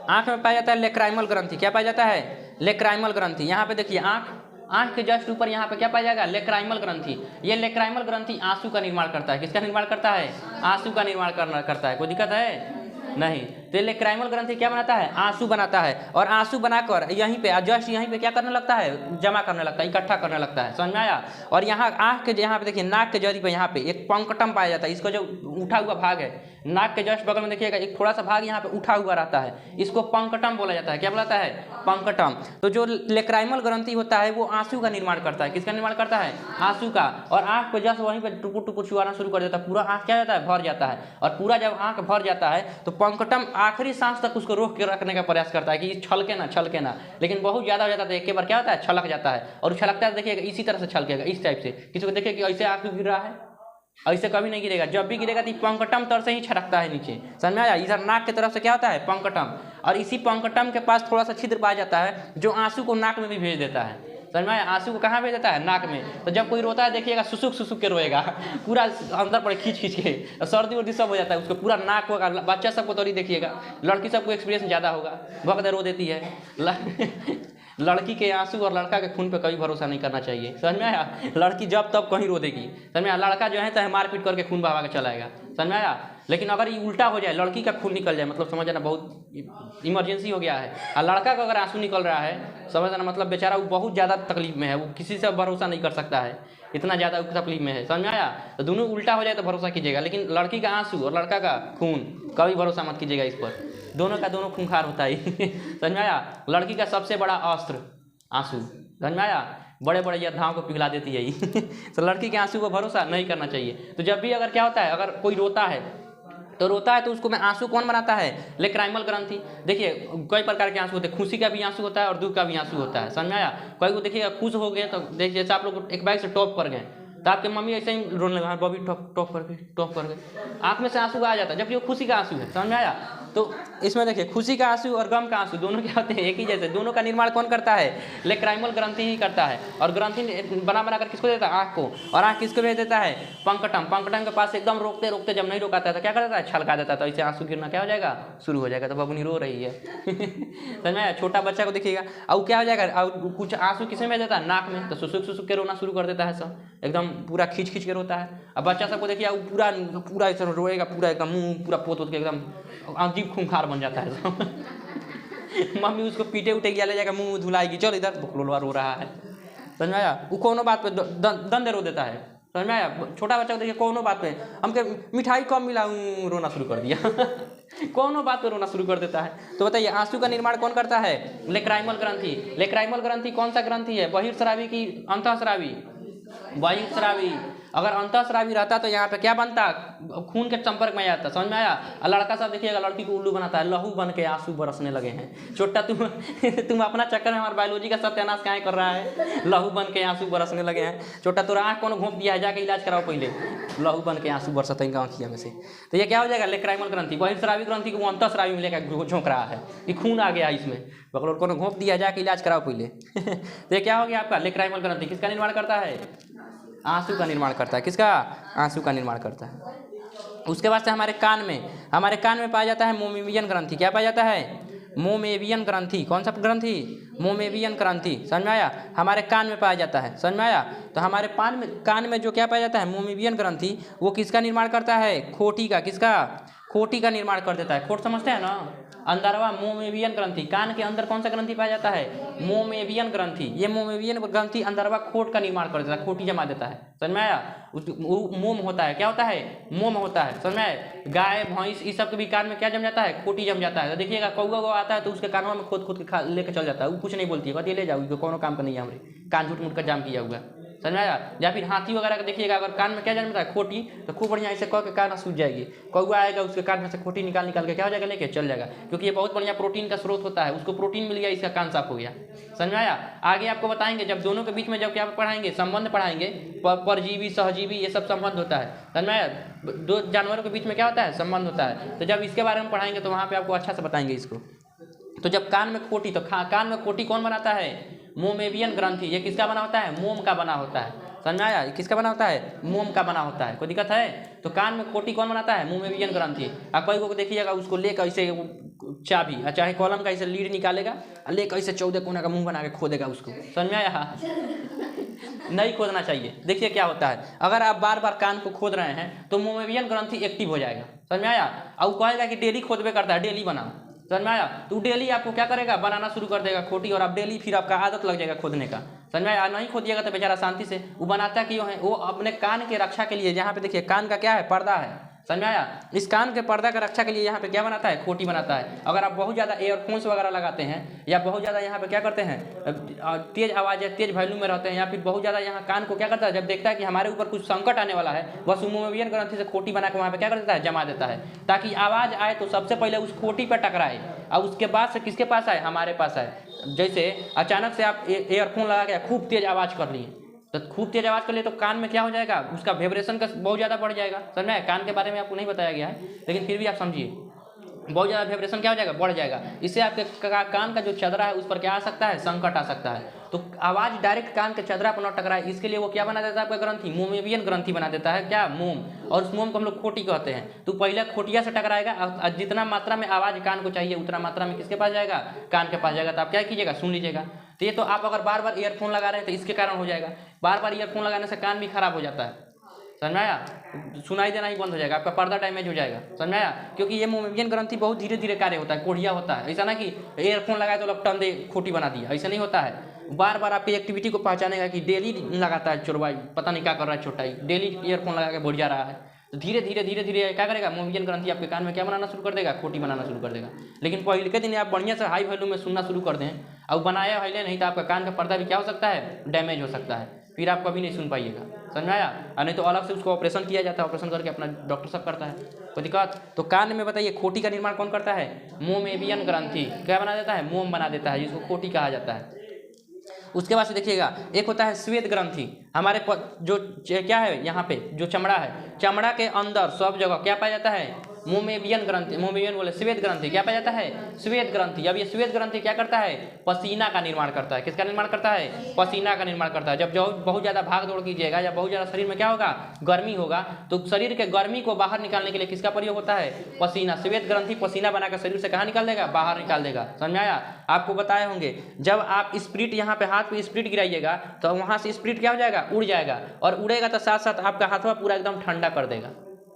आँख में पाया जाता है लेक्राइमल ग्रंथि। क्या पाया जाता है, लेक्राइमल ग्रंथि। यहाँ पे देखिए आँख के जस्ट ऊपर यहाँ पे क्या पाया जाएगा, लेक्राइमल ग्रंथि। ये लेक्राइमल ग्रंथि आंसू का निर्माण करता है। किसका निर्माण करता है, आंसू का निर्माण करता है। कोई दिक्कत है नहीं। तो लेक्राइमल ग्रंथि क्या बनाता है, आंसू बनाता है, और आंसू बनाकर यहीं पे जस्ट यहीं पे क्या करने लगता है, जमा करने लगता है, इकट्ठा करने लगता है। समझ में आया। और यहाँ आँख के यहाँ पे देखिए, नाक के जरी पे यहाँ पे एक पंकटम पाया जाता है। इसको जो उठा हुआ भाग है, नाक के जस्ट बगल में देखिएगा एक थोड़ा सा भाग यहाँ पे उठा हुआ रहता है, इसको पंकटम बोला जाता है। क्या बोलाता है, पंकटम। तो जो लेक्राइमल ग्रंथि होता है वो आंसू का निर्माण करता है। किसका निर्माण करता है, आंसू का। और आँख पे जस्ट वहीं पे टुपुर टुपुर चुआना शुरू कर देता है, पूरा आँख क्या जाता है, भर जाता है। और पूरा जब आँख भर जाता है तो पंकटम आखिरी सांस तक उसको रोक के रखने का प्रयास करता है कि छलके ना, लेकिन बहुत ज़्यादा हो जाता है, एक बार क्या होता है, छलक जाता है। और छलकता है देखिएगा इसी तरह से छलकेगा, इस टाइप से। किसी को देखिए कि ऐसे आँख गिर रहा है, ऐसे कभी नहीं गिरेगा। जब भी गिरेगा तो पंकटम तर से ही छटकता है नीचे। समझ में आया। इधर नाक की तरफ से क्या होता है, पंकटम, और इसी पंकटम के पास थोड़ा सा छिद्र पाया जाता है जो आंसू को नाक में भी भेज देता है। समझ में आया। आंसू को कहाँ भेज देता है, नाक में। तो जब कोई रोता है देखिएगा सुसुक के रोएगा, पूरा अंदर पर खींच के, सर्दी वर्दी सब हो जाता है उसको, पूरा नाक होगा। बच्चा सबको तो नहीं देखिएगा, लड़की सबको एक्सपीरियंस ज़्यादा होगा, भगदड़ रो देती है। लड़की के आंसू और लड़का के खून पे कभी भरोसा नहीं करना चाहिए। समझ में आया। लड़की जब तब कहीं रो देगी। समझ में आया। लड़का जो है तो मारपीट करके खून बहा के चलाएगा। समझ में आया। लेकिन अगर ये उल्टा हो जाए, लड़की का खून निकल जाए, मतलब समझ जाना बहुत इमरजेंसी हो गया है, और लड़का का अगर आंसू निकल रहा है, समझ जाना मतलब बेचारा वो बहुत ज़्यादा तकलीफ में है, वो किसी से भरोसा नहीं कर सकता है, इतना ज़्यादा तकलीफ में है। समझ में आया। तो दोनों उल्टा हो जाए तो भरोसा कीजिएगा, लेकिन लड़की का आंसू और लड़का का खून कभी भरोसा मत कीजिएगा इस पर। दोनों का दोनों खूंखार होता है। समझ में आया। लड़की का सबसे बड़ा अस्त्र आंसू। समझ में आया। बड़े बड़े योद्धाओं को पिघला देती है। तो लड़की के आंसू को भरोसा नहीं करना चाहिए। तो जब भी अगर क्या होता है, अगर कोई रोता है तो उसको में आंसू कौन बनाता है, लेक्राइमल ग्रंथि। देखिए कई प्रकार के आंसू होते हैं, खुशी का भी आंसू होता है और दुख का भी आंसू होता है। समझ में आया। कोई को देखिएगा खुश हो गए तो देखिए जैसे आप लोग एक बाइक से टॉप कर गए तो आपके मम्मी ऐसे ही रोने लगा, बॉबी टॉप कर गए, आँख में से आंसू आ जाता है, जबकि वो खुशी का आंसू है। समझ में आया। तो इसमें देखिए खुशी का आंसू और गम का आंसू दोनों क्या होते हैं, एक ही जैसे। दोनों का निर्माण कौन करता है, लेक्राइमल ग्रंथि ही करता है। और ग्रंथि बना कर किसको देता है, आँख को। और आँख किसको भेज देता है, पंकटम के पास एकदम रोकते जब नहीं रोकाता है तो क्या कर देता है, छलका देता है। तो ऐसे आंसू गिरना क्या हो जाएगा, शुरू हो जाएगा। तो बबुनी रो रही है। समझ में आया। छोटा बच्चा को देखिएगा और क्या हो जाएगा, और कुछ आंसू किसमें भेज देता है, नाक में। तो सुसुक के रोना शुरू कर देता है, सब एकदम पूरा खींच के रोता है। अब बच्चा सबको देखिए पूरा ऐसा रोएगा, पूरा एकदम मुँह पूरा पोत के एकदम अजीब खूंखार बन जाता है। मम्मी उसको पीटे उठेगी, ले जाएगा मुंह धुलाएगी, चल इधर बुकलोलवा रो रहा है। समझ में आया। वो कोनो बात पे दंड रो देता है। समझ में आया। छोटा बच्चा को देखिए कोनो बात पे, हमके मिठाई कम मिला, रोना शुरू कर दिया। कोनो बात पे रोना शुरू कर देता है। तो बताइए आंसू का निर्माण कौन करता है, लेक्राइमल ग्रंथि। लेक्राइमल ग्रंथि कौन सा ग्रंथि है, बहिर्स्रावी की अंतःस्रावी, बहिर्स्रावी। अगर अंतःस्रावी रहता तो यहाँ पे क्या बनता, खून के संपर्क में आ जाता। समझ में आया। और लड़का सब देखिएगा लड़की को उल्लू बनाता है, लहू बन के आंसू बरसने लगे हैं। छोटा तुम अपना चक्कर में हमारे बायोलॉजी का सत्यानाश क्या कर रहा है, लहू बन के आंसू बरसने लगे हैं। छोटा तोरा आँख कौन घोंप दिया है, जाके इलाज कराओ पहले, लहू बन के आंसू बरसते हैं आँखिया में से। तो ये क्या हो जाएगा, लेक्राइमल ग्रंथि। बहिर्स्रावी ग्रंथि को वो अंतःस्रावी में लेकर झोंक रहा है कि खून आ गया इसमें, बकलोल को घोंप दिया, जाके इलाज कराओ पहले। तो ये क्या हो गया आपका, लेक्राइमल ग्रंथि। किसका निर्माण करता है, आंसू का निर्माण करता है। किसका, आंसू का निर्माण करता है। उसके बाद से हमारे कान में पाया जाता है मोमेवियन ग्रंथि। क्या पाया जाता है, मोमेवियन ग्रंथि। कौन सा ग्रंथि, मोमेवियन ग्रंथि। समझ में आया। हमारे कान में पाया जाता है। समझ में आया। तो हमारे कान में जो क्या पाया जाता है, मोमेवियन ग्रंथि, वो किसका निर्माण करता है, खोटी का। किसका, खोटी का निर्माण कर देता है। खोट समझते हैं ना, अंदरवा मोमेवियन ग्रंथि। कान के अंदर कौन सा ग्रंथि पाया जाता है? मोमेवियन ग्रंथि। ये मोमेवियन ग्रंथि अंदरवा खोट का निर्माण कर देता है, खोटी जमा देता है। समझ में आया? मोम होता है, क्या होता है? मोम होता है। समझ में आया? गाय भैंस इस सब के भी कान में क्या जम जाता है? खोटी जम जाता है। तो देखिएगा कौवा आता है तो उसके कानों में खोद खोद के लेकर चल जाता है, वो कुछ नहीं बोलती है, कहती है ले जाओ, कोनो काम का नहीं है, हमारे कान झूठ मूठ का जाम किया हुआ। समझ में आया? या फिर हाथी वगैरह का देखिएगा, अगर कान में क्या जन्मता है? खोटी, तो खूब बढ़िया ऐसे कह के कान सूझ जाएगी। कौवा आएगा उसके कान में से खोटी निकाल के क्या हो जाएगा? लेके चल जाएगा, क्योंकि ये बहुत बढ़िया प्रोटीन का स्रोत होता है, उसको प्रोटीन मिल गया, इसका कान साफ हो गया। समझ में आया? आगे आपको बताएंगे, जब दोनों के बीच में जब क्या पढ़ाएंगे? संबंध पढ़ाएंगे, परजीवी सहजीवी ये सब संबंध होता है। समझ में आया? दो जानवरों के बीच में क्या होता है? संबंध होता है। तो जब इसके बारे में पढ़ाएंगे तो वहाँ पे आपको अच्छा से बताएंगे इसको। तो जब कान में खोटी, तो कान में खोटी कौन बनाता है? मोमेवियन ग्रंथि। ये किसका बना होता है? मोम का बना होता है। समझ में आया? किसका बना होता है? मोम का बना होता है। कोई दिक्कत है? तो कान में खोटी कौन बनाता है? मोमेवियन ग्रंथि। आप कोई को देखिएगा उसको लेकर ऐसे चाबी चाहे कॉलम का ऐसे लीड निकालेगा और लेकर ऐसे 14 कोना का मुंह बना के खोदेगा उसको। समझ में आया? नहीं खोदना चाहिए। देखिए क्या होता है, अगर आप बार बार कान को खोद रहे हैं तो मोमेवियन ग्रंथि एक्टिव हो जाएगा। समझ में आया? और वो कहेगा कि डेली खोदबे करता है, डेली बनाओ। समझ में आया? तो डेली आपको क्या करेगा? बनाना शुरू कर देगा खोटी, और आप डेली फिर आपका आदत लग जाएगा खोदने का। समझ में आया? नहीं खोदिएगा तो बेचारा शांति से, वो बनाता क्यों है? वो अपने कान के रक्षा के लिए, जहाँ पे देखिए कान का क्या है? पर्दा है। समझ में आया? इस कान के पर्दा का रक्षा के लिए यहाँ पे क्या बनाता है? खोटी बनाता है। अगर आप बहुत ज़्यादा एयरफोन्स वगैरह लगाते हैं, या बहुत ज़्यादा यहाँ पे क्या करते हैं, तेज आवाज़ या तेज वैल्यू में रहते हैं, या फिर बहुत ज़्यादा यहाँ कान को क्या करता है, जब देखता है कि हमारे ऊपर कुछ संकट आने वाला है, वह मोमेवियन ग्रंथि से खोटी बना के वहाँ पे क्या कर देता है? जमा देता है, ताकि आवाज़ आए तो सबसे पहले उस खोटी पर टकराए, और उसके बाद से किसके पास आए? हमारे पास आए। जैसे अचानक से आप एयरफोन लगा के खूब तेज आवाज़ कर लिए, तो खूब तेज आवाज़ कर लिए तो कान में क्या हो जाएगा? उसका वाइब्रेशन का बहुत ज़्यादा बढ़ जाएगा। समझ में? कान के बारे में आपको नहीं बताया गया है, लेकिन फिर भी आप समझिए, बहुत ज़्यादा वाइब्रेशन क्या हो जाएगा? बढ़ जाएगा। इससे आपके कान का जो चदरा है उस पर क्या आ सकता है? संकट आ सकता है। तो आवाज़ डायरेक्ट कान के चदरा पर न टकराए, इसके लिए वो क्या बना देता है? आपका ग्रंथि, मोमेवियन ग्रंथि बना देता है। क्या? मोम। और उस मोम को हम लोग खोटी कहते हैं। तो पहले खोटिया से टकराएगा, और जितना मात्रा में आवाज़ कान को चाहिए उतना मात्रा में किसके पास जाएगा? कान के पास जाएगा। तो आप क्या कीजिएगा? सुन लीजिएगा। तो ये तो आप अगर बार बार ईयरफोन लगा रहे हैं तो इसके कारण हो जाएगा। बार बार ईयरफोन लगाने से कान भी खराब हो जाता है। समझ में आया? सुनाई देना ही बंद हो जाएगा, आपका पर्दा डैमेज हो जाएगा। समझ में आया? क्योंकि ये मोमेवियन ग्रंथि बहुत धीरे धीरे कार्य होता है, कोढ़िया होता है। ऐसा ना कि एयरफोन लगाए तो लपटन दे खोटी बना दिया, ऐसा नहीं होता है। बार बार आपकी एक्टिविटी को पहचानेगा कि डेली लगाता है चोरवाई, पता नहीं क्या कर रहा है छोटा ही, डेली ईयरफोन लगा के बोल जा रहा है। तो धीरे धीरे क्या करेगा? मोमेवियन ग्रंथि आपके कान में क्या बनाना शुरू कर देगा? खोटी बनाना शुरू कर देगा। लेकिन पहले के दिन आप बढ़िया से हाई वैल्यू में सुनना शुरू कर दें, और बनाया है नहीं तो आपका कान का पर्दा भी क्या हो सकता है? डैमेज हो सकता है, फिर आप कभी नहीं सुन पाइएगा। समझ में आया? और नहीं तो अलग से उसको ऑपरेशन किया जाता है, ऑपरेशन करके अपना डॉक्टर सब करता है, कोई दिक्कत? तो कान में बताइए खोटी का निर्माण कौन करता है? मोमेवियन ग्रंथि। क्या बना देता है? मोम बना देता है, जिसको खोटी कहा जाता है। उसके बाद से देखिएगा, एक होता है श्वेत ग्रंथि। हमारे जो क्या है यहाँ पे जो चमड़ा है, चमड़ा के अंदर सब जगह क्या पाया जाता है? मोमेवियन ग्रंथि। मोमेवियन बोले श्वेत ग्रंथि। क्या पाया जाता है? श्वेत ग्रंथि। अब ये श्वेत ग्रंथि क्या करता है? पसीना का निर्माण करता है। किसका निर्माण करता है? पसीना का निर्माण करता है। जब जो बहुत ज़्यादा भाग दौड़ कीजिएगा या बहुत ज़्यादा शरीर में क्या होगा? गर्मी होगा, तो शरीर के गर्मी को बाहर निकालने के लिए किसका प्रयोग होता है? पसीना। श्वेत ग्रंथि पसीना बनाकर शरीर से कहाँ निकाल देगा? बाहर निकाल देगा। समझ में आया? आपको बताए होंगे, जब आप स्प्रिट यहाँ पे हाथ पे स्प्रिट गिराइएगा तो वहाँ से स्प्रिट क्या हो जाएगा? उड़ जाएगा, और उड़ेगा तो साथ साथ आपका हाथवा पूरा एकदम ठंडा कर देगा।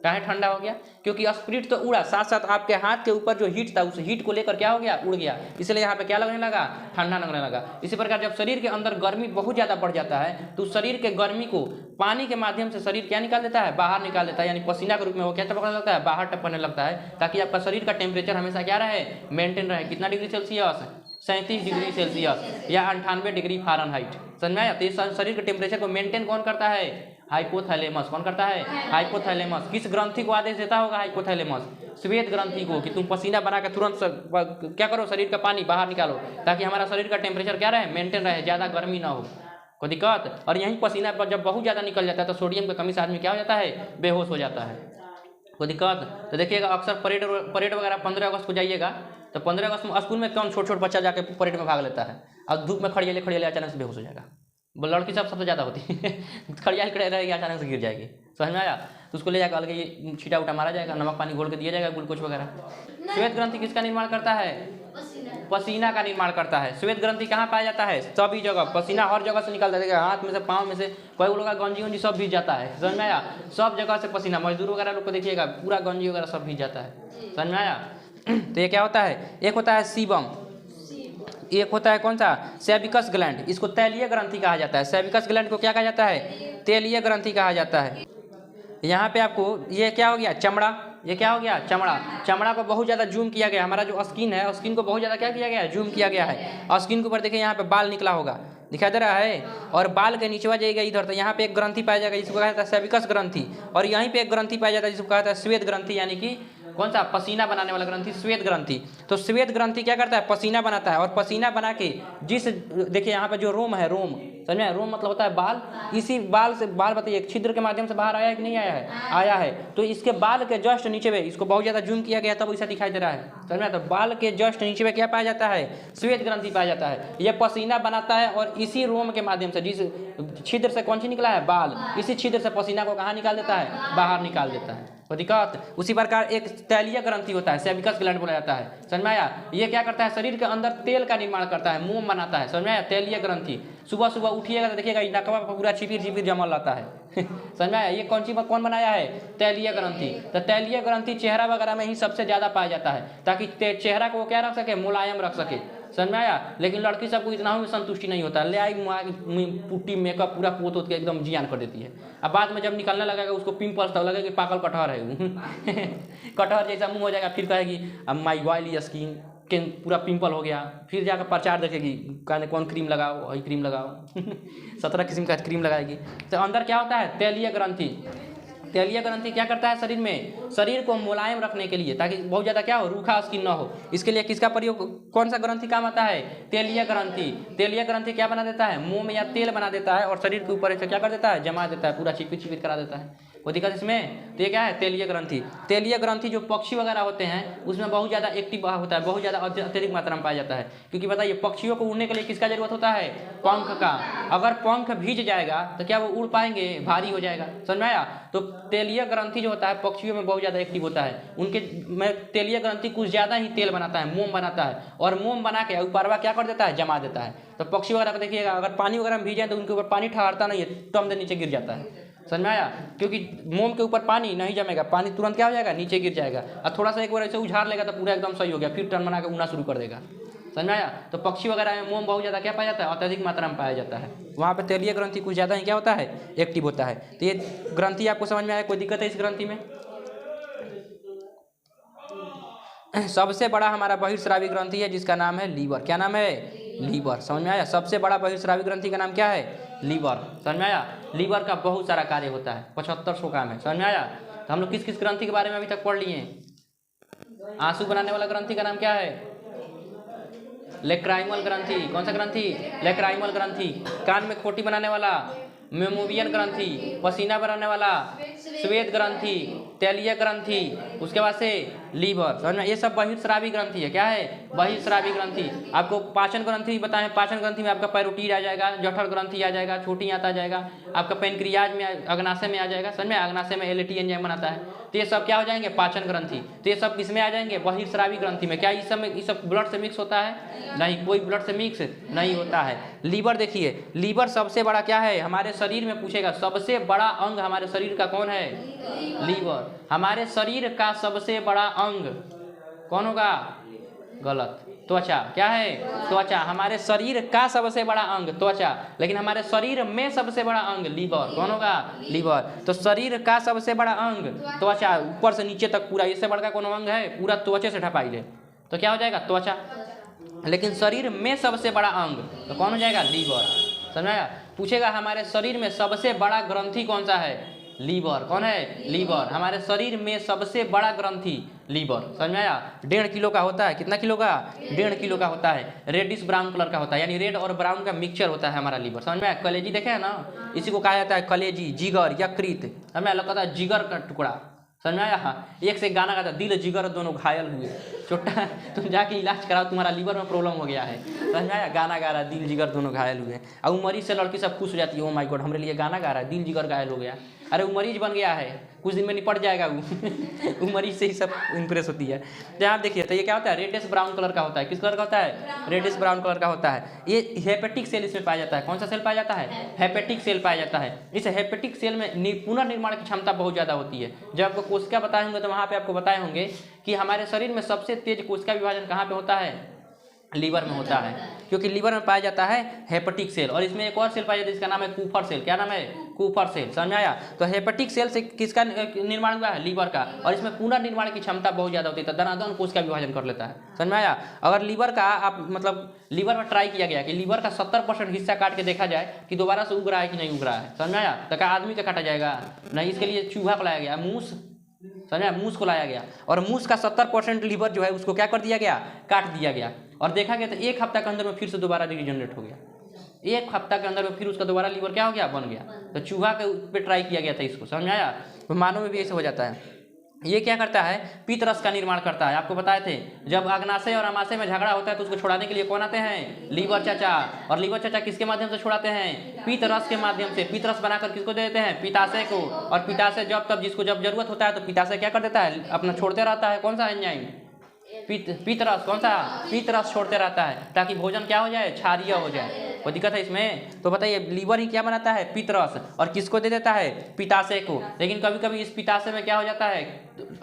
काहे ठंडा हो गया? क्योंकि स्प्रिट तो उड़ा, साथ साथ आपके हाथ के ऊपर जो हीट था उस हीट को लेकर क्या हो गया? उड़ गया। इसलिए यहाँ पे क्या लगने लगा? ठंडा लगने लगा। इसी प्रकार जब शरीर के अंदर गर्मी बहुत ज़्यादा बढ़ जाता है तो शरीर के गर्मी को पानी के माध्यम से शरीर क्या निकाल देता है? बाहर निकाल देता है, यानी पसीना के रूप में वो क्या टपकने लगता है? बाहर टपकने लगता है, ताकि आपका शरीर का टेम्परेचर हमेशा क्या रहे? मेंटेन रहे। कितना डिग्री सेल्सियस? 37 डिग्री सेल्सियस या 98 डिग्री फ़ारेनहाइट। समझ में आया? तो शरीर के टेम्परेचर को मेंटेन कौन करता है? हाइपोथैलेमस। कौन करता है? हाइपोथैलेमस। किस ग्रंथि को आदेश देता होगा हाइपोथैलेमस? श्वेत ग्रंथि को, कि तुम पसीना बना के तुरंत क्या करो? शरीर का पानी बाहर निकालो, ताकि हमारा शरीर का टेम्परेचर क्या रहे? मेंटेन रहे, ज़्यादा गर्मी ना हो, कोई दिक्कत? और यहीं पसीना पर जब बहुत ज़्यादा निकल जाता है तो सोडियम की कमी से आदमी क्या हो जाता है? बेहोश हो जाता है, कोई दिक्कत? तो देखिएगा अक्सर परेड वगैरह 15 अगस्त को जाइएगा तो 15 अगस्त में स्कूल में कौन छोट बच्चा जाके परेड में भाग लेता है, और धूप में खड़ियाले अचानक से बेहोश हो जाएगा। लड़की सबसे ज़्यादा होती है खड़ियाल खड़े रहेगी, अचानक से गिर जाएगी। समझ में आया? तो उसको ले जाकर अलग ये छीटा उठा मारा जाएगा, नमक पानी घोल के दिया जाएगा, ग्लूकोज वगैरह। श्वेत ग्रंथि किसका निर्माण करता है? पसीना का निर्माण करता है। श्वेत ग्रंथि कहाँ पाया जाता है? सभी जगह। पसीना हर जगह से निकलता है, हाथ में से, पाँव में से, कोई लोग का गंजी उंजी सब भीज जाता है। समझ में आया? सब जगह से पसीना, मजदूर वगैरह लोग को देखिएगा पूरा गंजी वगैरह सब भीज जाता है। समझ में आया? तो ये क्या होता है, एक होता है सीबम, एक होता है कौन सा, सेबिकस ग्लैंड, इसको तैलीय ग्रंथि कहा जाता है। सेबिकस ग्लैंड को क्या कहा जाता है, तैलीय ग्रंथि कहा जाता है। यहाँ पे आपको ये क्या हो गया, चमड़ा, ये क्या हो गया, चमड़ा। चमड़ा को बहुत ज़्यादा जूम किया गया, हमारा जो स्किन है स्किन को बहुत ज़्यादा क्या किया गया है, जूम किया गया है। स्किन के ऊपर देखिए यहाँ पे बाल निकला होगा, दिखाई दे रहा है, और बाल के नीचे जाएगा इधर, तो यहाँ पे एक ग्रंथि पाया जाएगा जिसको कहा जाता है सेबिकस ग्रंथि, और यहीं पे एक ग्रंथि पाया जाता है जिसको कहा जाता है श्वेत ग्रंथि, यानी कि कौन सा, पसीना बनाने वाला ग्रंथि, श्वेत ग्रंथि। तो श्वेत ग्रंथि क्या करता है, पसीना बनाता है, और पसीना बना के जिस, देखिए यहाँ पे जो रोम है, रोम समझ में, रोम मतलब होता है बाल, इसी बाल से, बाल बताइए छिद्र के माध्यम से बाहर आया है कि नहीं आया है, आया है। तो इसके बाल के जस्ट नीचे में, इसको बहुत ज़्यादा जूम किया गया तब ऐसा दिखाई दे रहा है, समझ में। तो बाल के जस्ट नीचे में क्या पाया जाता है, श्वेत ग्रंथि पाया जाता है। यह पसीना बनाता है और इसी रोम के माध्यम से, जिस छिद्र से कौन सी निकला है, बाल, इसी छिद्र से पसीना को कहाँ निकाल देता है, बाहर निकाल देता है। तो दिक्कत उसी प्रकार एक तैलीय ग्रंथि होता है, सेबिकस ग्लैंड बोला जाता है, समझ में आया। ये क्या करता है, शरीर के अंदर तेल का निर्माण करता है, मोम बनाता है, समझ में आया, तैलीय ग्रंथि। सुबह सुबह उठिएगा तो देखिएगा नकवा पर पूरा चिपिर चिपिर जमल रहता है समझ में आया। ये कौन बनाया है, तैलीय ग्रंथि। तो तैलीय ग्रंथि चेहरा वगैरह में ही सबसे ज़्यादा पाया जाता है, ताकि चेहरा को क्या रख सके, मुलायम रख सके, समझ में आया। लेकिन लड़की सबको इतना ही संतुष्टि नहीं होता, ले आई पुट्टी मेकअप पूरा पोत के एकदम जियान कर देती है। अब बाद में जब निकलने लगेगा उसको पिंपल्स तब लगेगा कि पागल कटहर है कटहर जैसा मुंह हो जाएगा, फिर कहेगी अब माई ऑयली स्किन के पूरा पिंपल हो गया, फिर जाकर प्रचार देखेगी, कहने कौन क्रीम लगाओ, वही क्रीम लगाओ 17 किस्म का क्रीम लगाएगी। तो अंदर क्या होता है, तैलीय ग्रंथि। तैलीय ग्रंथि क्या करता है शरीर में, शरीर को मुलायम रखने के लिए, ताकि बहुत ज़्यादा क्या हो, रूखा स्किन ना हो, इसके लिए किसका प्रयोग, कौन सा ग्रंथि काम आता है, तैलीय ग्रंथि। तैलीय ग्रंथि क्या बना देता है, मुंह में या तेल बना देता है, और शरीर के ऊपर ऐसे क्या कर देता है, जमा देता है, पूरा चिपित चिपित करा देता है। वो दिक्कत इसमें, तो ये क्या है, तैलीय ग्रंथि। तैलीय ग्रंथि जो पक्षी वगैरह होते हैं उसमें बहुत ज़्यादा एक्टिव होता है, बहुत ज़्यादा अत्यधिक मात्रा में पाया जाता है। क्योंकि बताइए पक्षियों को उड़ने के लिए किसका जरूरत होता है, पंख का। अगर पंख भीज जाएगा तो क्या वो उड़ पाएंगे, भारी हो जाएगा, समझ में आया। तो तैलीय ग्रंथि जो होता है पक्षियों में बहुत ज़्यादा एक्टिव होता है, उनके में तैलीय ग्रंथि कुछ ज़्यादा ही तेल बनाता है, मोम बनाता है, और मोम बना के ऊपरवा क्या कर देता है, जमा देता है। तो पक्षी वगैरह को देखिएगा, अगर पानी वगैरह में भीज जाए तो उनके ऊपर पानी ठहरता नहीं है, टम से नीचे गिर जाता है, समझ में आया। क्योंकि मोम के ऊपर पानी नहीं जमेगा, पानी तुरंत क्या हो जाएगा, नीचे गिर जाएगा। और थोड़ा सा एक बार ऐसे उझार लेगा तो पूरा एकदम सही हो गया, फिर टर्न बना के उड़ना शुरू कर देगा, समझ में आया। तो पक्षी वगैरह में मोम बहुत ज़्यादा क्या पाया जाता है, अत्यधिक मात्रा में पाया जाता है। वहाँ पे तैलीय ग्रंथि कुछ ज़्यादा ही क्या होता है, एक्टिव होता है। तो ये ग्रंथि आपको समझ में आया, कोई दिक्कत है इस ग्रंथि में। सबसे बड़ा हमारा बहिर्स्रावी ग्रंथि है जिसका नाम है लीवर। क्या नाम है, लीवर, समझ में आया। सबसे बड़ा बहिर्स्रावी ग्रंथि का नाम क्या है, लीवर, समझ में आया। लीवर का बहुत सारा कार्य होता है, 7500 काम है, समझ में आया। तो हम लोग किस किस ग्रंथि के बारे में अभी तक पढ़ लिए। आंसू बनाने वाला ग्रंथि का नाम क्या है, लेक्राइमल ग्रंथि। कौन सा ग्रंथि, लेक्राइमल ग्रंथि। कान में खोटी बनाने वाला मेमोवियन ग्रंथि। पसीना बनाने वाला श्वेत ग्रंथि, तैलीय ग्रंथि, उसके बाद से लीवर, समझ में। ये सब बहिर्स्रावी ग्रंथि है। क्या है, बहिर्स्रावी ग्रंथि। आपको पाचन ग्रंथि बताएं, पाचन ग्रंथि में आपका पैरोटीड आ जाएगा, जठर ग्रंथि आ जाएगा, छोटी आंत आ जाएगा, आपका पेनक्रियाज में, अग्नाशय में आ जाएगा, समझ में। अग्नाशय में एलएटी एंजाइम बनाता है। तो ये सब क्या हो जाएंगे, पाचन ग्रंथि। तो ये सब किसमें आ जाएंगे, बहिर्स्रावी ग्रंथि में। क्या ये सब ब्लड से मिक्स होता है, नहीं, कोई ब्लड से मिक्स नहीं होता है। लीवर देखिए, लीवर सबसे बड़ा क्या है हमारे शरीर में, पूछेगा सबसे बड़ा अंग हमारे शरीर का कौन है, लीवर। हमारे शरीर का सबसे बड़ा अंग कौन होगा, गलत, त्वचा। क्या है, त्वचा। हमारे शरीर का सबसे बड़ा अंग त्वचा, लेकिन हमारे शरीर में सबसे बड़ा अंग लीवर। कौन होगा, लीवर। तो शरीर का सबसे बड़ा अंग त्वचा, ऊपर से नीचे तक पूरा। इससे बड़ा कौन अंग है, पूरा त्वचे से ढपाई ले, तो क्या हो जाएगा, त्वचा। लेकिन शरीर में सबसे बड़ा अंग तो कौन हो जाएगा, लीवर, समझाया। पूछेगा हमारे शरीर में सबसे बड़ा ग्रंथि कौन सा है, लीवर। कौन है, लीवर। हमारे शरीर में सबसे बड़ा ग्रंथि लीवर, समझ में आया। 1.5 किलो का होता है, कितना किलो का, 1.5 किलो का होता है। रेडिश ब्राउन कलर का होता है, यानी रेड और ब्राउन का मिक्सचर होता है हमारा लीवर, समझ में आया। कलेजी देखे है ना, इसी को कहा जाता है कलेजी, जिगर, यकृत, हमें लगता है जिगर का टुकड़ा, समझ में आया। हाँ, एक से गाना गाता, दिल जिगर दोनों घायल हुए, छोटा तुम जाके इलाज कराओ, तुम्हारा लीवर में प्रॉब्लम हो गया है, समझ में आया। गाना गा रहा है, दिल जिगर दोनों घायल हुए। और मरीज से लड़की सब खुश हो जाती है, ओ माय गॉड हमारे लिए गाना गा रहा है, दिल जिगर घायल हो गया। अरे वो मरीज बन गया है, कुछ दिन में निपट जाएगा वो वो मरीज से ही सब इंप्रेस होती है। तो यहाँ देखिए, तो ये क्या होता है, रेडिश ब्राउन कलर का होता है। किस कलर का होता है, रेडिश ब्राउन कलर का होता है। ये हेपेटिक सेल इसमें पाया जाता है। कौन सा सेल पाया जाता है, हेपेटिक सेल पाया जाता है। इस हेपेटिक सेल में पुनर्निर्माण की क्षमता बहुत ज़्यादा होती है। जब आपको कोशिका बताए होंगे तो वहाँ पे आपको बताए होंगे कि हमारे शरीर में सबसे तेज कोशिका विभाजन कहाँ पे होता है, लीवर में होता है, क्योंकि लीवर में पाया जाता है हेपेटिक सेल। और इसमें एक और सेल पाया जाता है जिसका नाम है कूपर सेल। क्या नाम है, कूपर सेल। समझ में आया। तो हेपेटिक सेल से किसका निर्माण हुआ है, लीवर का। और इसमें पुनर्निर्माण की क्षमता बहुत ज़्यादा होती है, तो दनादन कोशिका विभाजन कर लेता है। समझ में आया। अगर लीवर का आप मतलब लीवर में ट्राई किया गया कि लीवर का 70% हिस्सा काट के देखा जाए कि दोबारा से उग रहा है कि नहीं उग रहा है, समझ में आया, तो क्या आदमी का काटा जाएगा, नहीं। इसके लिए चूहा को लाया गया, मूस, समझा, मूस को लाया गया। और मूस का 70% लीवर जो है उसको क्या कर दिया गया, काट दिया गया। और देखा गया तो एक हफ्ता के अंदर में फिर से दोबारा रीजनरेट हो गया। एक हफ्ता के अंदर में फिर उसका दोबारा लीवर क्या हो गया, बन गया। तो चूहा के पे ट्राई किया गया था इसको, समझ में आया। तो मानव में भी ऐसे हो जाता है। ये क्या करता है, पीत रस का निर्माण करता है। आपको बताए थे जब अग्नाशय और अमाशय में झगड़ा होता है तो उसको छुड़ाने के लिए कौन आते हैं, लीवर चाचा। और लीवर चाचा किसके माध्यम से छुड़ाते हैं, पीत रस के माध्यम से। पीत रस बनाकर किसको दे देते हैं, पिताशय को। और पिताशय जब तब जिसको जब जरूरत होता है तो पिताशय क्या कर देता है, अपना छोड़ते रहता है। कौन सा एंजाइम, पीत रस। कौन सा, पीत रस छोड़ते रहता है ताकि भोजन क्या हो जाए, क्षारीय हो जाए। कोई दिक्कत है इसमें। तो बताइए, लीवर ही क्या बनाता है, पीत रस। और किसको दे देता है, पिताशय को। लेकिन कभी कभी इस पिताशय में क्या हो जाता है,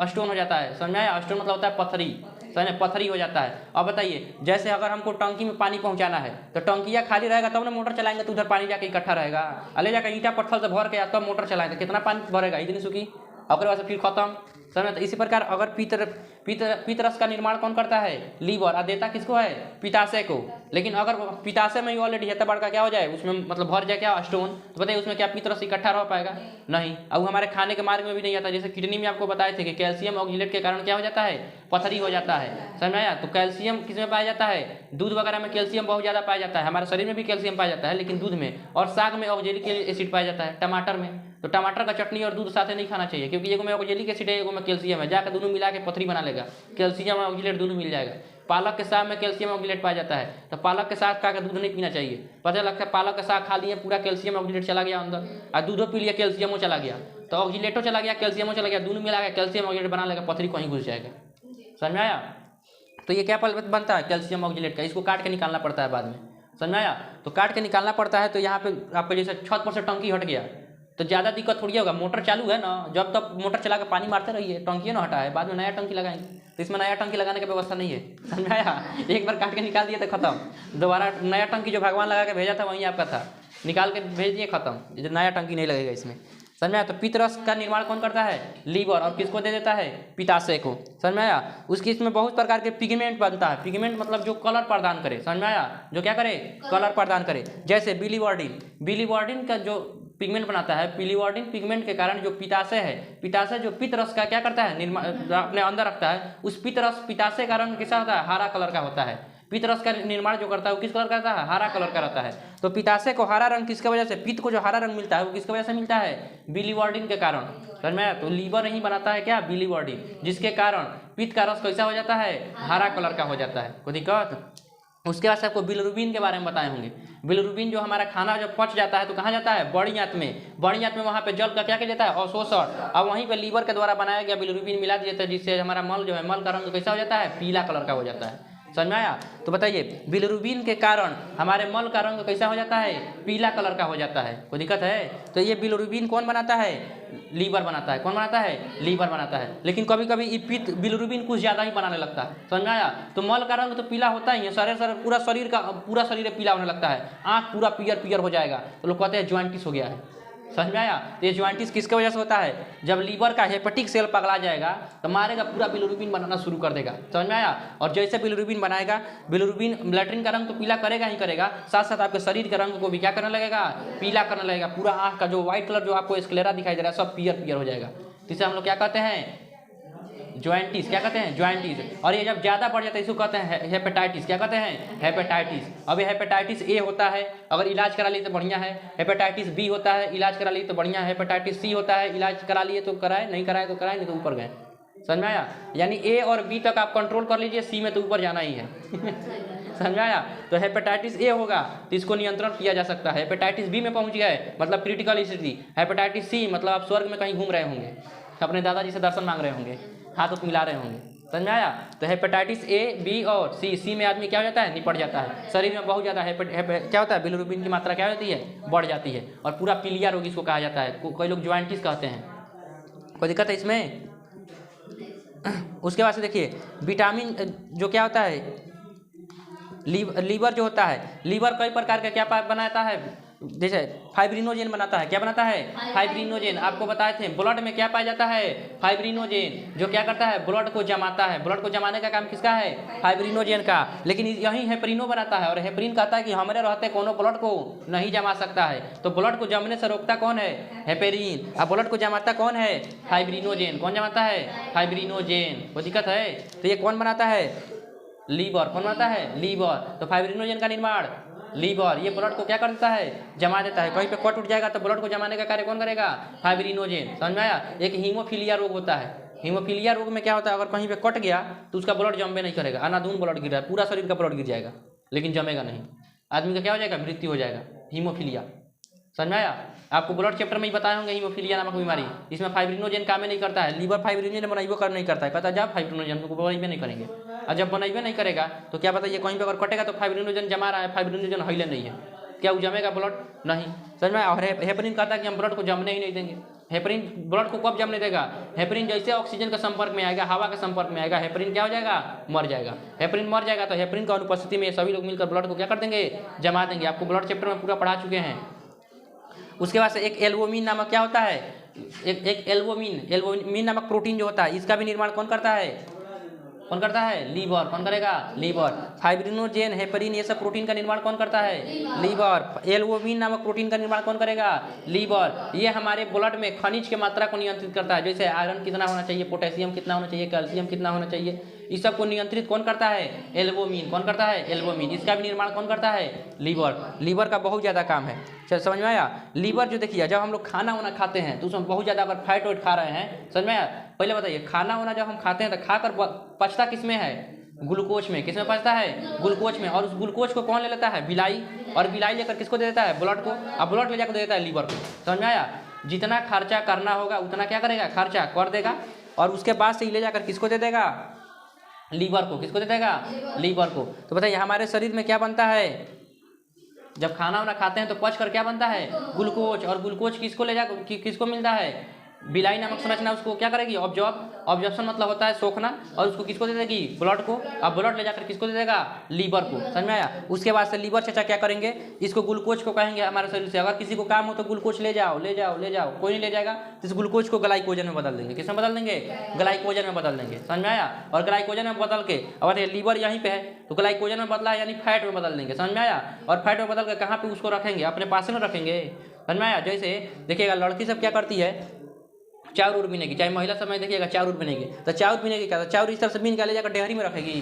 स्टोन हो जाता है। समझ में आया। स्टोन मतलब होता है पथरी, समझ, पथरी हो जाता है। अब बताइए, जैसे अगर हमको टंकी में पानी पहुंचाना है तो टंकिया खाली रहेगा तब ना मोटर चलाएंगे, तो उधर पानी जाके इकट्ठा रहेगा। अले जाकर ईंटा पत्थर से भर के तब मोटर चलाएंगे, कितना पानी भरेगा, इतनी सूखी, और बाद फिर खत्म। समझ। तो इसी प्रकार अगर पीत रस का निर्माण कौन करता है, लीवर। और देता किसको है, पिताशय को। लेकिन अगर पिताशय में ही ऑलरेडी है, बड़का क्या हो जाए, उसमें मतलब भर जाए क्या, स्टोन, तो बताइए उसमें क्या पीत रस इकट्ठा रह पाएगा, नहीं। अब हमारे खाने के मार्ग में भी नहीं आता। जैसे किडनी में आपको बताए थे कि कैल्शियम ऑक्सीलेट के कारण क्या हो जाता है, पथरी हो जाता है। समझ आया। तो कैल्शियम किस में पाया जाता है, दूध वगैरह में कैल्शियम बहुत ज़्यादा पाया जाता है। हमारे शरीर में भी कैल्शियम पाया जाता है, लेकिन दूध में। और साग में ऑक्जेलिक एसिड पाया जाता है, टमाटर में। तो टमाटर का चटनी और दूध साथ नहीं खाना चाहिए, क्योंकि एगो में ऑक्जेलिक एसिड है, एगो में कैल्शियम है। जाकर दोनों मिला के पथरी बना लेगा, कैल्शियम और ऑक्जेलेट दोनों मिल जाएगा। पालक के साग में कैल्शियम ऑक्जेलेट पाया जाता है, तो पालक के साग खा के दूध नहीं पीना चाहिए। पता लगता है पालक का साग खा लिए, पूरा कैल्शियम ऑक्जेलेट चला गया अंदर, और दूधो पी लिया, कैल्शियमो चला गया। तो ऑक्जेलेटो चला गया, कैल्शियमो चला गया, दोनों मिला के कैल्शियम ऑक्जेलेट बना लेगा, पथरी कहीं घुस जाएगा। समझ में आया। तो ये क्या बनता है, कैल्शियम ऑक्जेलेट का। इसको काट के निकालना पड़ता है बाद में, समझ में आया। तो काट के निकालना पड़ता है। तो यहाँ पे आपको जैसे छत पर से टंकी हट गया तो ज़्यादा दिक्कत थोड़ी होगा, मोटर चालू है ना, जब तक मोटर चला के पानी मारते रहिए, टंकी ना हटा है, बाद में नया टंकी लगाएंगे। तो इसमें नया टंकी लगाने की व्यवस्था नहीं है, समझ में आया। एक बार काट के निकाल दिए तो खत्म। दोबारा नया टंकी जो भगवान लगा के भेजा था वहीं आपका था, निकाल के भेज दिए, खत्म। जो नया टंकी नहीं लगेगा इसमें, समझ में आया। तो पीत रस का निर्माण कौन करता है, लीवर। और किसको दे देता है, पिताशय को, समझ में आया। उसकी इसमें बहुत प्रकार के पिगमेंट बनता है। पिगमेंट मतलब जो कलर प्रदान करे, समझ में आया, जो क्या करे, कलर प्रदान करे। जैसे बिलीवर्डिन, बिलीवर्डिन का जो पिगमेंट बनाता है, बिलीवर्डिन पिगमेंट के कारण जो पिताशय है, पिताशय जो पित्त रस का क्या करता है, निर्माण अपने अंदर रखता है। उस पित्त रस, पिताशय का रंग कैसा होता है, हरा कलर का होता है। पित्त रस का निर्माण जो करता है वो किस कलर का रहता है, हरा कलर का रहता है। तो पिताशय को हरा रंग किसके वजह से, पित्त को जो हरा रंग मिलता है वो किसकी वजह से मिलता है, बिलीवर्डिन के कारण, समझ में आया। तो लीवर नहीं बनाता है क्या, बिलीवर्डिन, जिसके कारण पित्त का रस कैसा हो जाता है, हरा कलर का हो जाता है। कोई दिक्कत। उसके बाद से आपको बिलिरुबिन के बारे में बताए होंगे। बिलिरुबिन जो हमारा खाना जब पच जाता है तो कहाँ जाता है, बड़ी आंत में। बड़ी आंत में वहाँ पे जल का क्या किया जाता है, अवशोषण। अब वहीं पे लीवर के द्वारा बनाया गया बिलिरुबिन मिला दिया जाता है, जिससे हमारा मल जो है, मल का रंग कैसा हो जाता है, पीला कलर का हो जाता है। समझ में आया। तो बताइए, बिलिरुबिन के कारण हमारे मल का रंग कैसा हो जाता है, पीला कलर का हो जाता है। कोई दिक्कत है। तो ये बिलिरुबिन कौन बनाता है, लीवर बनाता है। कौन बनाता है, लीवर बनाता है। लेकिन कभी कभी ये पित्त बिलिरुबिन कुछ ज़्यादा ही बनाने लगता है, समझ में आया। तो मल का रंग तो पीला होता ही है, पूरा शरीर पीला होने लगता है, आँख पूरा पीयर पीयर हो जाएगा, तो लोग कहते हैं ज्वाइंटिस हो गया है। समझ में आया। तो ये ज्वाइंटिस किसके वजह से होता है, जब लीवर का हेपेटिक सेल पगला जाएगा तो मारेगा, पूरा बिलिरुबिन बनाना शुरू कर देगा, समझ में आया। और जैसे बिलिरुबिन बनाएगा, बिलिरुबिन लैट्रिन का रंग तो पीला करेगा ही करेगा, साथ साथ आपके शरीर के रंग को भी क्या करने लगेगा, पीला करने लगेगा। पूरा आँख का जो व्हाइट कलर जो आपको स्क्लेरा दिखाई दे रहा है सब पीयर पीयर हो जाएगा। जिसे हम लोग क्या कहते हैं, ज्वाइंटिस। क्या कहते हैं, ज्वाइंटिस। और ये जब ज़्यादा बढ़ जाता है इसको कहते हैं हेपेटाइटिस। क्या कहते हैं, हेपेटाइटिस। अब ये हेपेटाइटिस ए होता है, अगर इलाज करा लिए तो बढ़िया है। हेपेटाइटिस बी होता है, इलाज करा लिए तो बढ़िया है। हेपेटाइटिस सी होता है, इलाज करा लिए तो कराए, नहीं कराए तो कराए, नहीं तो ऊपर गए। समझ में आया। यानी ए और बी तक आप कंट्रोल कर लीजिए, सी में तो ऊपर जाना ही है। समझ में आया। तो हेपेटाइटिस ए होगा तो इसको नियंत्रण किया जा सकता है। हेपेटाइटिस बी में पहुंच गए मतलब क्रिटिकल स्थिति। हेपेटाइटिस सी मतलब आप स्वर्ग में कहीं घूम रहे होंगे। अपने दादाजी से दर्शन मांग रहे होंगे, हाथ उठ मिला रहे होंगे। समझ में आया? तो हेपेटाइटिस ए, बी और सी में आदमी क्या हो जाता है, निपट जाता है। शरीर में बहुत ज़्यादा क्या होता है, बिलिरुबिन की मात्रा क्या होती है, बढ़ जाती है, और पूरा पीलिया रोग इसको कहा जाता है। कोई लोग ज्वाइंटिस कहते हैं। कोई दिक्कत है इसमें? उसके बाद से देखिए विटामिन जो क्या होता है, लीवर जो होता है, लीवर कई प्रकार का क्या बनाता है, जैसे फाइब्रिनोजेन बनाता है। क्या बनाता है? फाइब्रिनोजेन। आपको बताए थे ब्लड में क्या पाया जाता है, फाइब्रिनोजेन, जो क्या करता है, ब्लड को जमाता है। ब्लड को जमाने का काम किसका है, फाइब्रिनोजेन का। लेकिन यही हेपरिनो बनाता है, और हेपरिन कहता है कि हमारे रहते कोनो ब्लड को नहीं जमा सकता है। तो ब्लड को जमने से रोकता कौन है, हेपेरिन। अब ब्लड को जमाता कौन है, फाइब्रिनोजेन। कौन जमाता है, फाइब्रिनोजेन। कोई दिक्कत है? तो ये कौन बनाता है, लीवर। कौन बनाता है, लीवर। तो फाइब्रिनोजेन का निर्माण लीवर, ये ब्लड को क्या कर देता है, जमा देता है। कहीं पे कट उठ जाएगा तो ब्लड को जमाने का कार्य कौन करेगा, फाइब्रिनोजेन। समझ में आया? एक हीमोफीलिया रोग होता है। हीमोफीलिया रोग में क्या होता है, अगर कहीं पे कट गया तो उसका ब्लड जमे नहीं करेगा, अनाधून ब्लड गिर रहा है, पूरा शरीर का ब्लड गिर जाएगा, लेकिन जमेगा नहीं। आदमी का क्या हो जाएगा, मृत्यु हो जाएगा। हीमोफीलिया। समझ में आया? आपको ब्लड चैप्टर में ही बताए होंगे हीमोफीलिया नामक बीमारी। इसमें फाइब्रिनोजेन काम नहीं करता है, लीवर फाइब्रिनोजेन बनाइबो कर नहीं करता है, कहता है जब फाइब्रिनोजेन को बनाइबे नहीं करेंगे। और जब बनाइबे नहीं करेगा तो क्या बताइए, कहीं पे अगर कटेगा तो फाइब्रिनोजेन जमा रहा है, फाइब्रिनोजेन हिले नहीं है, क्या वो जमेगा ब्लड? नहीं। समझ में? और हेपरिन कहता है कि हम ब्लड को जमने ही नहीं देंगे। हेपरिन ब्लड को कब जमने देगा, हेपरिन जैसे ऑक्सीजन के संपर्क में आएगा, हवा के संपर्क में आएगा, हेपरिन क्या हो जाएगा, मर जाएगा। हेपरिन मर जाएगा तो हेपरिन की अनुपस्थिति में सभी लोग मिलकर ब्लड को क्या कर देंगे, जमा देंगे। आपको ब्लड चैप्टर में पूरा पढ़ा चुके हैं। उसके बाद से एक एल्बुमिन नामक क्या होता है, एक एल्बुमिन नामक प्रोटीन जो होता है, इसका भी निर्माण कौन करता है, कौन करता है, लीवर। कौन करेगा, लीवर। फाइब्रिनोजेन, हेपरिन, ये सब प्रोटीन का निर्माण कौन करता है, लीवर। एल्बुमिन नामक प्रोटीन का निर्माण कौन करेगा, लीवर। ये हमारे ब्लड में खनिज की मात्रा को नियंत्रित करता है, जैसे आयरन कितना होना चाहिए, पोटेशियम कितना होना चाहिए, कैल्शियम कितना होना चाहिए, इस सब को नियंत्रित कौन करता है, एल्बुमिन। कौन करता है, एल्बुमिन। इसका भी निर्माण कौन करता है, लीवर। लीवर का बहुत ज़्यादा काम है। चल समझ में आया? लीवर जो देखिए, जब हम लोग खाना वाना खाते हैं तो उसमें बहुत ज़्यादा अगर फैट वेट खा रहे हैं, समझ में आया? पहले बताइए, खाना वाना जब हम खाते हैं तो खाकर पचता किस में है, ग्लूकोज में। किस में पचता है, ग्लूकोज में। और उस ग्लूकोज को कौन ले लेता है, बिलाई। और बिलाई लेकर किसको दे देता है, ब्लड को। अब ब्लड ले जाकर दे देता है लीवर को। समझ में आया? जितना खर्चा करना होगा उतना क्या करेगा, खर्चा कर देगा, और उसके बाद से ले जाकर किसको दे देगा, लीवर को। किसको दे देगा, लीवर को। तो बताइए हमारे शरीर में क्या बनता है, जब खाना वाना खाते हैं तो पच कर क्या बनता है, ग्लूकोज। और ग्लूकोज किसको ले जा किसको मिलता है, बिलाई नामक संरचना उसको क्या करेगी, ऑब्जॉर्प्शन मतलब होता है सोखना, और उसको किसको दे देगी, ब्लड को। अब ब्लड ले जाकर किसको दे देगा, लीवर को। समझ में आया? उसके बाद से लीवर चाचा क्या करेंगे, इसको ग्लूकोज को कहेंगे हमारे शरीर से, अगर किसी को काम हो तो ग्लूकोज ले जाओ ले जाओ ले जाओ, कोई नहीं ले जाएगा तो इस ग्लूकोज को ग्लाइकोजन में बदल देंगे। किस में बदल देंगे, ग्लाइकोजन में बदल देंगे। समझ में आया? और ग्लाइकोजन में बदल के, अब लीवर यहीं पे है तो ग्लाइकोजन में बदला है, यानी फैट में बदल देंगे। समझ में आया? और फैट में बदल के कहाँ पे उसको रखेंगे, अपने पास में रखेंगे। समझ में आया? जैसे देखिएगा लड़की सब क्या करती है, चाउर उड़ बिनेगी, चाहे महिला समय देखिएगा चाउर उड़ बिनेगी, तो चाउर बिनेगी क्या, तो चाउर इस तरह से बीन के ले जाकर डेहरी में रखेगी।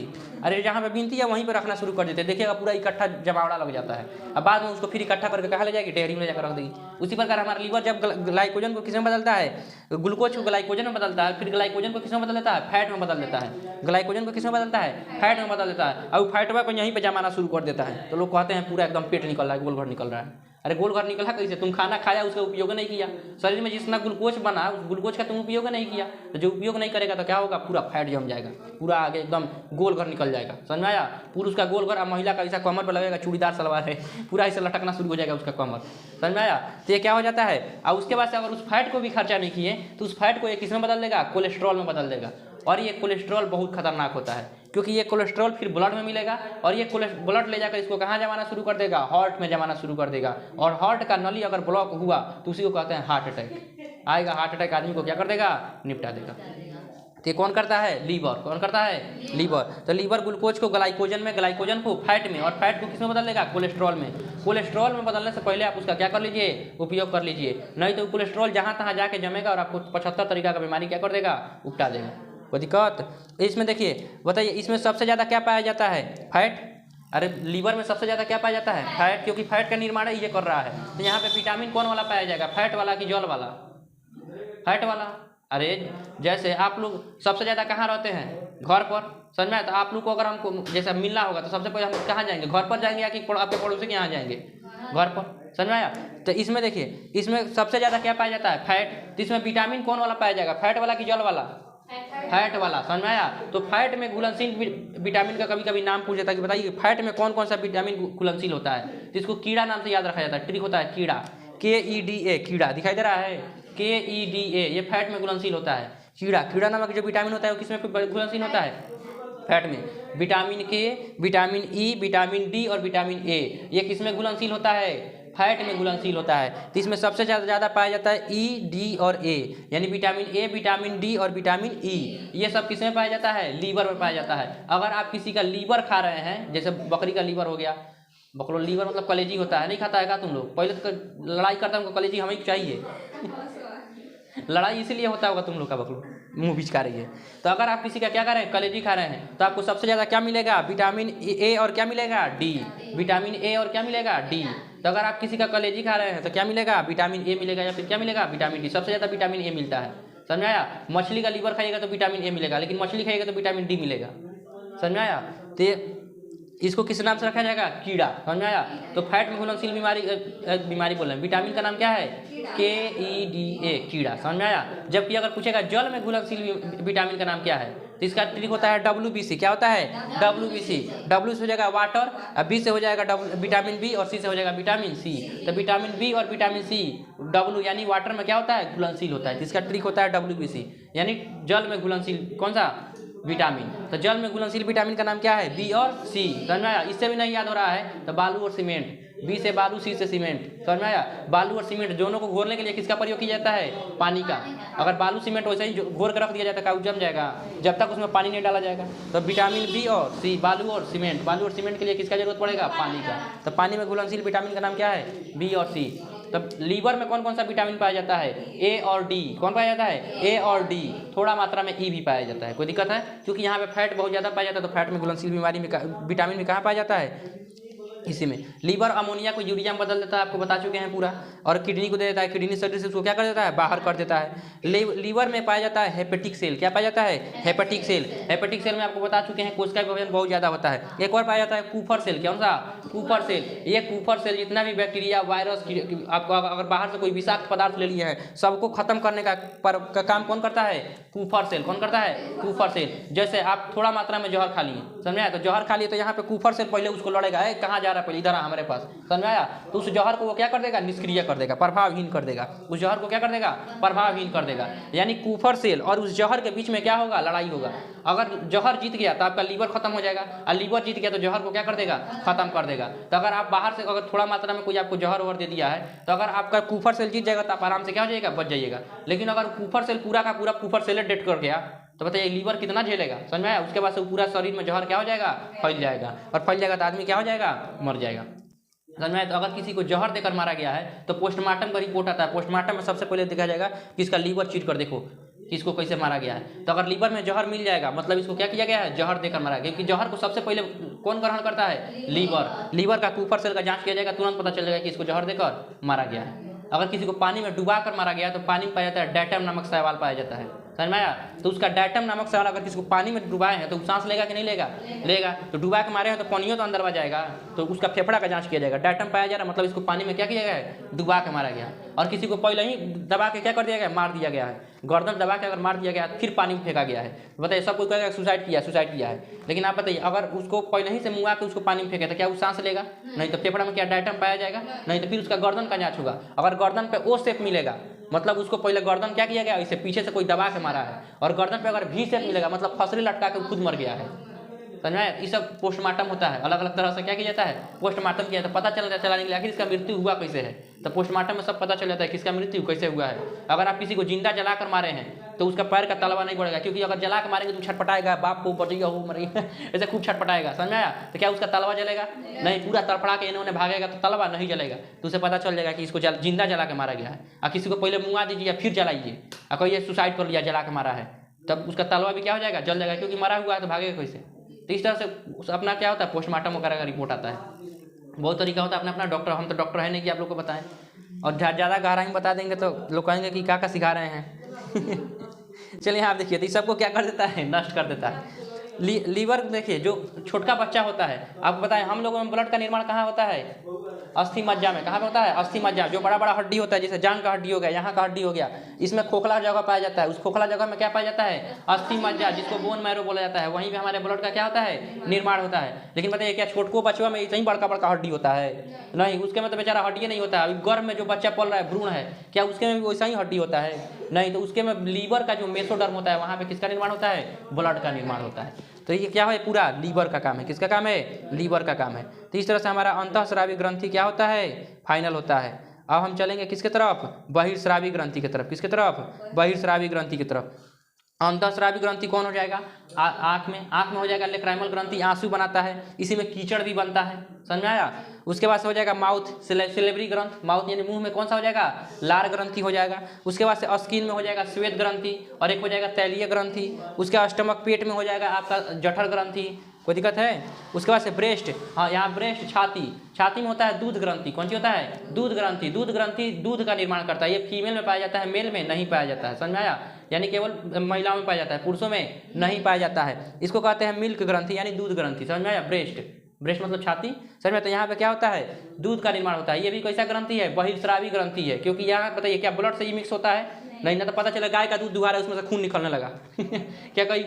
अरे जहाँ पे बीनती है वहीं पे रखना शुरू कर देते हैं, देखिएगा पूरा इकट्ठा जमावड़ा लग जाता है। अब बाद में उसको फिर इकट्ठा करके कहाँ ले जाएगी, डेहरी में ले जाकर रख देगी। उसी प्रकार हमारा लीवर जब ग्लाइकोजन को किस में बदलता है, ग्लूकोज को ग्लाइकोजन में बदलता है, फिर ग्लाइकोजन को किस में बदल देता है, फैट में बदल देता है। ग्लाइकोजन को किस में बदलता है, फैट में बदल देता है। और फैट को यहीं पर जमाना शुरू कर देता है, तो लोग कहते हैं पूरा एकदम पेट निकल रहा है, गोल घर निकल रहा है। अरे गोल घर निकला कैसे, तुम खाना खाया उसका उपयोग नहीं किया, शरीर में जितना ग्लूकोज बना उस ग्लूकोज का तुम उपयोग नहीं किया, तो जो उपयोग नहीं करेगा तो क्या होगा, पूरा फैट जम जाएगा, पूरा आगे एकदम गोल घर निकल जाएगा। समझ में आया? पुरुष का गोल घर, अब महिला का ऐसा कमर पर लगेगा, चूड़ीदार सलवार है, पूरा ऐसे लटकना शुरू हो जाएगा उसका कमर। समझ में आया? तो ये क्या हो जाता है। और उसके बाद से अगर उस फैट को भी खर्चा नहीं किए तो उस फैट को ये किस में बदल देगा, कोलेस्ट्रॉल में बदल देगा। और ये कोलेस्ट्रॉल बहुत खतरनाक होता है, क्योंकि ये कोलेस्ट्रॉल फिर ब्लड में मिलेगा, और ये ब्लड ले जाकर इसको कहाँ जमाना शुरू कर देगा, हार्ट में जमाना शुरू कर देगा। और हार्ट का नली अगर ब्लॉक हुआ तो उसी को कहते हैं हार्ट अटैक आएगा। हार्ट अटैक आदमी को क्या कर देगा, निपटा देगा। तो ये कौन करता है, लीवर। कौन करता है, लीवर। तो लीवर ग्लूकोज को ग्लाइकोजन में, ग्लाइकोजन को फैट में, और फैट को किस में बदल देगा, कोलेस्ट्रॉल में। कोलेस्ट्रॉल में बदलने से पहले आप उसका क्या कर लीजिए, उपयोग कर लीजिए, नहीं तो कोलेस्ट्रॉल जहाँ तहाँ जाके जमेगा और आपको 75 तरीका का बीमारी क्या कर देगा, उपटा देगा। कोई दिक्कत? इसमें देखिए बताइए, इसमें सबसे ज़्यादा क्या पाया जाता है, फैट। अरे लीवर में सबसे ज़्यादा क्या पाया जाता है, फैट, क्योंकि फैट का निर्माण ये कर रहा है। तो यहाँ पे विटामिन कौन वाला पाया जाएगा, फैट वाला कि जल वाला, फैट वाला। अरे जैसे आप लोग सबसे ज़्यादा कहाँ रहते हैं, घर पर। समझ में? तो आप लोग को अगर हमको जैसा मिलना होगा तो सबसे पहले हम कहाँ जाएंगे, घर पर जाएंगे या कि आपके पड़ोसी के यहाँ जाएंगे, घर पर, समझ में आया। तो इसमें देखिए, इसमें सबसे ज़्यादा क्या पाया जाता है, फैट। तो इसमें विटामिन कौन वाला पाया जाएगा, फैट वाला कि जल वाला, फैट वाला, समझ में आया। तो फैट में घुलनशील विटामिन का कभी कभी नाम पूछ जाता है कि बताइए फैट में कौन कौन सा विटामिन घुलनशील होता है। जिसको कीड़ा नाम से याद रखा जाता है, ट्रिक होता है कीड़ा, KEDA, कीड़ा दिखाई दे रहा है, KEDA, ये फैट में घुलनशील होता है। कीड़ा, कीड़ा नामक जो विटामिन होता है वो किसमें घुलनशील होता है, फैट में। विटामिन के, विटामिन ई, विटामिन डी और विटामिन ए, ये किसमें घुलनशील होता है, फैट में घुलनशील होता है। तो इसमें सबसे ज़्यादा पाया जाता है ई, डी और ए, यानी विटामिन ए, विटामिन डी और विटामिन ई। ये सब किसमें पाया जाता है, लीवर में पाया जाता है। अगर आप किसी का लीवर खा रहे हैं, जैसे बकरी का लीवर हो गया, बकरो लीवर मतलब कलेजी होता है, नहीं खाता है क्या तुम लोग, पहले तो लड़ाई करता है कलेजी हमें चाहिए लड़ाई इसीलिए होता होगा तुम लोग का, बकरो मुंह बीच खा रही है। तो अगर आप किसी का क्या कर रहे हैं, कलेजी खा रहे हैं, तो आपको सबसे ज़्यादा क्या मिलेगा, विटामिन ए और क्या मिलेगा, डी, विटामिन ए और क्या मिलेगा, डी। तो अगर आप किसी का कलेजी खा रहे हैं तो क्या मिलेगा, विटामिन ए मिलेगा, या फिर क्या मिलेगा, विटामिन डी। सबसे ज़्यादा विटामिन ए मिलता है, समझाया। मछली का लीवर खाइएगा तो विटामिन ए मिलेगा, लेकिन मछली खाइएगा तो विटामिन डी मिलेगा, समझाया। तो इसको किस नाम से रखा जाएगा, कीड़ा, समझ में आया। तो फैट में घुलनशील बीमारी बोल रहे हैं, विटामिन का नाम क्या है, KEDA, कीड़ा, समझ में आया। जबकि अगर पूछेगा जल में घुलनशील विटामिन का नाम क्या है, तो इसका ट्रिक होता है WBC। क्या होता है, WBC। W से हो जाएगा वाटर, और B से हो जाएगा विटामिन बी, और C से हो जाएगा विटामिन सी। तो विटामिन बी और विटामिन सी, W यानी वाटर में क्या होता है, घुलनशील होता है। इसका ट्रिक होता है WBC, यानी जल में घुलनशील कौन सा, विटामिन। तो जल में घुलनशील विटामिन का नाम क्या है, B और C, समझ में आया। इससे भी नहीं याद हो रहा है तो बालू और सीमेंट, B से बालू, C से सीमेंट, समझ में आया। बालू और सीमेंट दोनों को घोरने के लिए किसका प्रयोग किया जाता है, पानी का। अगर बालू सीमेंट वैसे ही घोर कर रख दिया जाता है, जम जाएगा जब तक उसमें पानी नहीं डाला जाएगा। तो विटामिन B और C, बालू और सीमेंट, बालू और सीमेंट के लिए किसका जरूरत पड़ेगा, पानी का। तो पानी में घुलनशील विटामिन का नाम क्या है, B और C। तब लीवर में कौन कौन सा विटामिन पाया जाता है, A और D। कौन पाया जाता है, A और D। थोड़ा मात्रा में E भी पाया जाता है, कोई दिक्कत है, क्योंकि यहाँ पे फैट बहुत ज़्यादा पाया जाता है। तो फैट में घुलनशील बीमारी में विटामिन में कहाँ पाया जाता है, इसी में। लीवर अमोनिया को यूरिया में बदल देता है, आपको बता चुके हैं पूरा। और किडनी को दे देता है, किडनी शरीर से उसको क्या कर देता है, बाहर कर देता है। लीवर में पाया जाता है हेपेटिक सेल। क्या पाया जाता है, हेपेटिक सेल। हेपेटिक सेल में आपको बता चुके हैं कोशिका विभाजन बहुत ज़्यादा होता है। एक और पाया जाता है कूपर सेल। कौन सा, कूपर सेल। ये कूपर सेल जितना भी बैक्टीरिया, वायरस, आपको अगर बाहर से कोई विषाक्त पदार्थ ले लिए हैं, सबको खत्म करने का काम कौन करता है, कूपर सेल। कौन करता है, कूपर सेल। जैसे आप थोड़ा मात्रा में जहर खा लिए, समझ आया, तो जहर खा लिए तो यहाँ पे कूपर सेल पहले उसको लड़ेगा, कहाँ जा रहा है, पहले इधर आ हमारे पास, समझ आया। तो उस जहर को वो क्या कर देगा, निष्क्रिय कर देगा, प्रभावहीन कर देगा। उस जहर को क्या कर देगा, प्रभावहीन कर देगा। यानी कूपर सेल और उस जहर के बीच में क्या होगा, लड़ाई होगा। अगर जहर जीत गया तो आपका लीवर खत्म हो जाएगा, और लीवर जीत गया तो जहर को क्या कर देगा, खत्म कर देगा। तो अगर आप बाहर से अगर थोड़ा मात्रा में कोई आपको जहर वहर दे दिया है, तो अगर आपका कूपर सेल जीत जाएगा तो आप आराम से क्या हो जाएगा, बच जाइएगा। लेकिन अगर कूपर सेल पूरा का पूरा कूपर सेल डेड कर गया तो बताइए लीवर कितना झेलेगा, समझ में आया। उसके बाद से पूरा शरीर में जहर क्या हो जाएगा, फैल जाएगा, और फैल जाएगा तो आदमी क्या हो जाएगा, मर जाएगा, समझ में आया। तो अगर किसी को जहर देकर मारा गया है तो पोस्टमार्टम का रिपोर्ट आता है। पोस्टमार्टम में सबसे पहले देखा जाएगा कि इसका लीवर चीर कर देखो कि इसको कैसे मारा गया है। तो अगर लीवर में जहर मिल जाएगा मतलब इसको क्या किया गया है, जहर देकर मारा गया। क्योंकि जहर को सबसे पहले कौन ग्रहण करता है, लीवर। लीवर का कूपर सेल का जांच किया जाएगा, तुरंत पता चल जाएगा कि इसको जहर देकर मारा गया है। अगर किसी को पानी में डुबा कर मारा गया है तो पानी में पाया जाता है डैटम नामक शैवाल पाया जाता है, समझ में आया। तो उसका डैटम नामक शैवाल अगर किसी को पानी में डुबाए हैं तो सांस लेगा कि नहीं लेगा, लेगा। तो डुबा के मारे हैं तो पानियों तो अंदर आ जाएगा, तो उसका फेफड़ा का जांच किया जाएगा। डैटम पाया जा रहा है मतलब इसको पानी में क्या किया गया है, डुबा के मारा गया। और किसी को पहले ही दबा के क्या कर दिया गया, मार दिया गया है, गर्दन दबा के अगर मार दिया गया फिर पानी में फेंका गया है। बताइए सब कोई कहेगा सुसाइड किया है। लेकिन आप बताइए अगर उसको पहले ही से मुँगा के उसको पानी में फेंके तो क्या वो सांस लेगा, नहीं। तो फेफड़ा में क्या डैटम पाया जाएगा, नहीं। तो फिर उसका गर्दन का जांच होगा। अगर गर्दन पे ओ शेप मिलेगा मतलब उसको पहले गर्दन क्या किया गया, इसे पीछे से कोई दबा के मारा है। और गर्दन पे अगर V शेप मिलेगा मतलब फसली लटका के खुद मर गया है, समझ में। ये सब पोस्टमार्टम होता है, अलग अलग तरह से क्या किया जाता है, पोस्टमार्टम किया जाता है। पता चलाने के लिए आखिर इसका मृत्यु हुआ कैसे है। तो पोस्टमार्टम में सब पता चल जाता है कि इसका मृत्यु कैसे हुआ है। अगर आप किसी को जिंदा जला कर मारे हैं तो उसका पैर का तलवा नहीं बढ़ेगा, क्योंकि अगर जला के मारेंगे तो छटपटाएगा, बाप को बचेगा हो मरेगा ऐसे खूब छटपटाएगा, समझ में आया। तो क्या उसका तलवा जलेगा, नहीं। पूरा तड़फड़ा के इन्होंने भागेगा तो तलवा नहीं जलेगा। तो उसे पता चल जाएगा कि इसको जिंदा जला के मारा गया है। और किसी को पहले मुँगा दीजिए फिर जलाइए, और कहिए सुसाइड कर लिया, जला के मारा है, तब उसका तलवा भी क्या हो जाएगा, जल जाएगा, क्योंकि मरा हुआ है तो भागेगा कैसे। तो इस तरह से अपना क्या होता है, पोस्टमार्टम वगैरह का रिपोर्ट आता है। बहुत तरीका होता है अपना अपना। डॉक्टर, हम तो डॉक्टर है नहीं कि आप लोग को बताएं, और ज़्यादा गहराई में बता देंगे तो लोग कहेंगे कि क्या सिखा रहे हैं चलिए आप देखिए, तो सबको क्या कर देता है, नष्ट कर देता है। लीवर देखिए, जो छोटका बच्चा होता है, आपको बताएं हम लोगों में ब्लड का निर्माण कहाँ होता है? अस्थि मज्जा में। कहाँ पे होता है? अस्थि मज्जा। जो बड़ा बड़ा हड्डी होता है, जैसे जांग का हड्डी हो गया, यहाँ का हड्डी हो गया, इसमें खोखला जगह पाया जाता है। उस खोखला जगह में क्या पाया जाता है? अस्थि मज्जा, जिसको बोन मैरो बोला जाता है। वहीं पे हमारे ब्लड का क्या होता है? निर्माण होता है। लेकिन बताइए, क्या छोटको बचवा में इतना ही बड़का बड़का हड्डी होता है? नहीं, उसके में तो बेचारा हड्डी नहीं होता है। गर्भ में जो बच्चा पल रहा है, भ्रूण है, क्या उसके में भी वैसा ही हड्डी होता है? नहीं, तो उसके में लीवर का जो मेसोडर्म होता है, वहाँ पे किसका निर्माण होता है? ब्लड का निर्माण होता है। तो ये क्या है? पूरा लीवर का काम है। किसका काम है? लीवर का काम है। तो इस तरह से हमारा अंतःस्रावी ग्रंथि क्या होता है? फाइनल होता है। अब हम चलेंगे किसके तरफ? बहिर्स्रावी ग्रंथि की तरफ। किसके तरफ? बहिर्स्रावी ग्रंथि की तरफ। अंतःस्रावी ग्रंथि कौन हो जाएगा? आँख में हो जाएगा लेक्राइमल ग्रंथि, आंसू बनाता है, इसी में कीचड़ भी बनता है। समझ में आया? उसके बाद से हो जाएगा माउथ, सिलेबरी ग्रंथ, माउथ यानी मुंह में कौन सा हो जाएगा? लार ग्रंथि हो जाएगा। उसके बाद से स्किन में हो जाएगा श्वेत ग्रंथि, और एक हो जाएगा तैलीय ग्रंथि। उसके स्टमक, पेट में हो जाएगा आपका जठर ग्रंथि। कोई दिक्कत है? उसके बाद से ब्रेस्ट, हाँ यहाँ ब्रेस्ट, छाती में होता है दूध ग्रंथि। कौन सी होता है? दूध ग्रंथि। दूध ग्रंथि दूध का निर्माण करता है। ये फीमेल में पाया जाता है, मेल में नहीं पाया जाता है। समझ में आया? यानी केवल महिलाओं में पाया जाता है, पुरुषों में नहीं पाया जाता है। इसको कहते हैं मिल्क ग्रंथि यानी दूध ग्रंथि। समझ में आया? ब्रेस्ट मतलब छाती। समझ में? तो यहाँ पे क्या होता है? दूध का निर्माण होता है। ये भी कैसा ग्रंथि है? बहिर्स्रावी ग्रंथि है। क्योंकि यहाँ बताइए, क्या ब्लड से ही मिक्स होता है? नहीं ना, तो पता चला गाय का दूध दुहा रहा है, उसमें से खून निकलने लगा। क्या कोई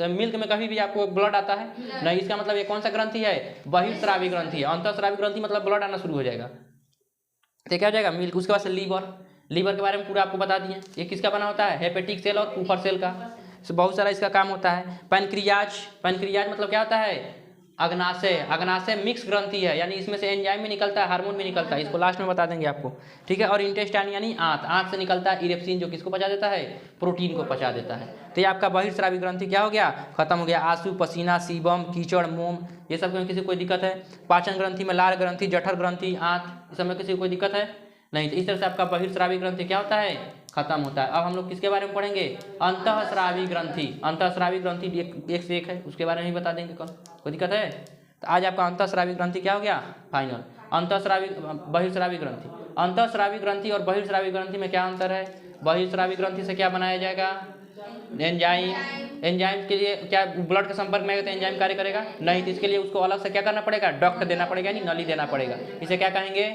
मिल्क में कभी भी आपको ब्लड आता है? नहीं। इसका मतलब ये कौन सा ग्रंथि है? बहिर्स्रावी ग्रंथि है। अंतःस्रावी ग्रंथि मतलब ब्लड आना शुरू हो जाएगा, तो क्या हो जाएगा? मिल्क। उसके बाद से लीवर के बारे में पूरा आपको बता दिए। ये किसका बना होता है? हेपेटिक सेल और कुफर सेल का। बहुत सारा इसका काम होता है। पैनक्रियाज मतलब क्या होता है? अग्नाशय मिक्स ग्रंथि है, यानी इसमें से एंजाइम भी निकलता है, हार्मोन भी निकलता है। इसको लास्ट में बता देंगे आपको, ठीक है। और इंटेस्टाइन यानी आंत से निकलता है इरेप्सिन, जो किसको पचा देता है? प्रोटीन को पचा देता है। तो ये आपका बहिर्स्रावी ग्रंथि क्या हो गया? खत्म हो गया। आंसू, पसीना, सीबम, कीचड़, मोम, ये सब में किसी को कोई दिक्कत है? पाचन ग्रंथि में लार ग्रंथि, जठर ग्रंथि, आंत, इस सब में किसी को कोई दिक्कत है? नहीं। तो इस तरह से आपका बहिर्स्रावी ग्रंथि क्या होता है? खत्म होता है। अब हम लोग किसके बारे में पढ़ेंगे? अंतःस्रावी ग्रंथि। अंतःस्रावी ग्रंथि एक से एक है, उसके बारे में भी बता देंगे कल। कोई दिक्कत है? तो आज आपका अंतःस्रावी ग्रंथि क्या हो गया? फाइनल। बहिर्स्रावी ग्रंथि। अंतःस्रावी ग्रंथि और बहिर्स्रावी ग्रंथि में क्या अंतर है? बहिर्स्रावी ग्रंथि से क्या बनाया जाएगा? एंजाइम के लिए क्या ब्लड के संपर्क में आएगा तो एंजाइम कार्य करेगा? नहीं। तो इसके लिए उसको अलग से क्या करना पड़ेगा? डक्ट देना पड़ेगा, यानी नली देना पड़ेगा। इसे क्या कहेंगे?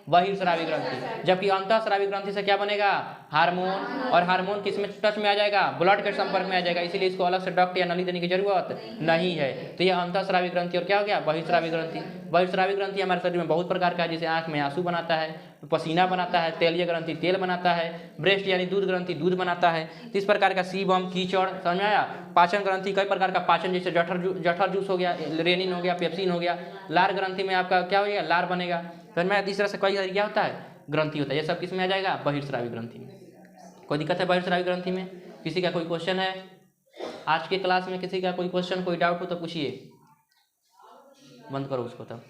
बहिर्स्रावी ग्रंथि। जबकि अंतःस्रावी ग्रंथि से क्या बनेगा? हार्मोन। और हार्मोन किस में टच में आ जाएगा? ब्लड के संपर्क में आ जाएगा, इसीलिए इसको अलग से डक्ट या नली देने की जरूरत नहीं है। तो यह अंतःस्रावी ग्रंथि और क्या हो गया? बहिर्स्रावी ग्रंथि। बहिर्स्रावी ग्रंथि हमारे शरीर में बहुत प्रकार का है, जैसे आंख में आंसू बनाता है, पसीना बनाता है, तैलीय ग्रंथि तेल बनाता है, ब्रेस्ट यानी दूध ग्रंथि दूध बनाता है। तो इस प्रकार का सीबम, कीचड़, समझ में आया? पाचन ग्रंथि कई प्रकार का पाचन, जैसे जठर जूस हो गया, रेनिन हो गया, पेप्सिन हो गया। लार ग्रंथि में आपका क्या हो गया? लार बनेगा। समझ में आया? इस तरह से कई क्या होता है? ग्रंथि होता है। ये सब किस में आ जाएगा? बहिर्स्रावी ग्रंथि में। कोई दिक्कत है बहिर्स्रावी ग्रंथि में? किसी का कोई क्वेश्चन है? आज के क्लास में किसी का कोई क्वेश्चन, कोई डाउट हो तो पूछिए। बंद करो उसको तब।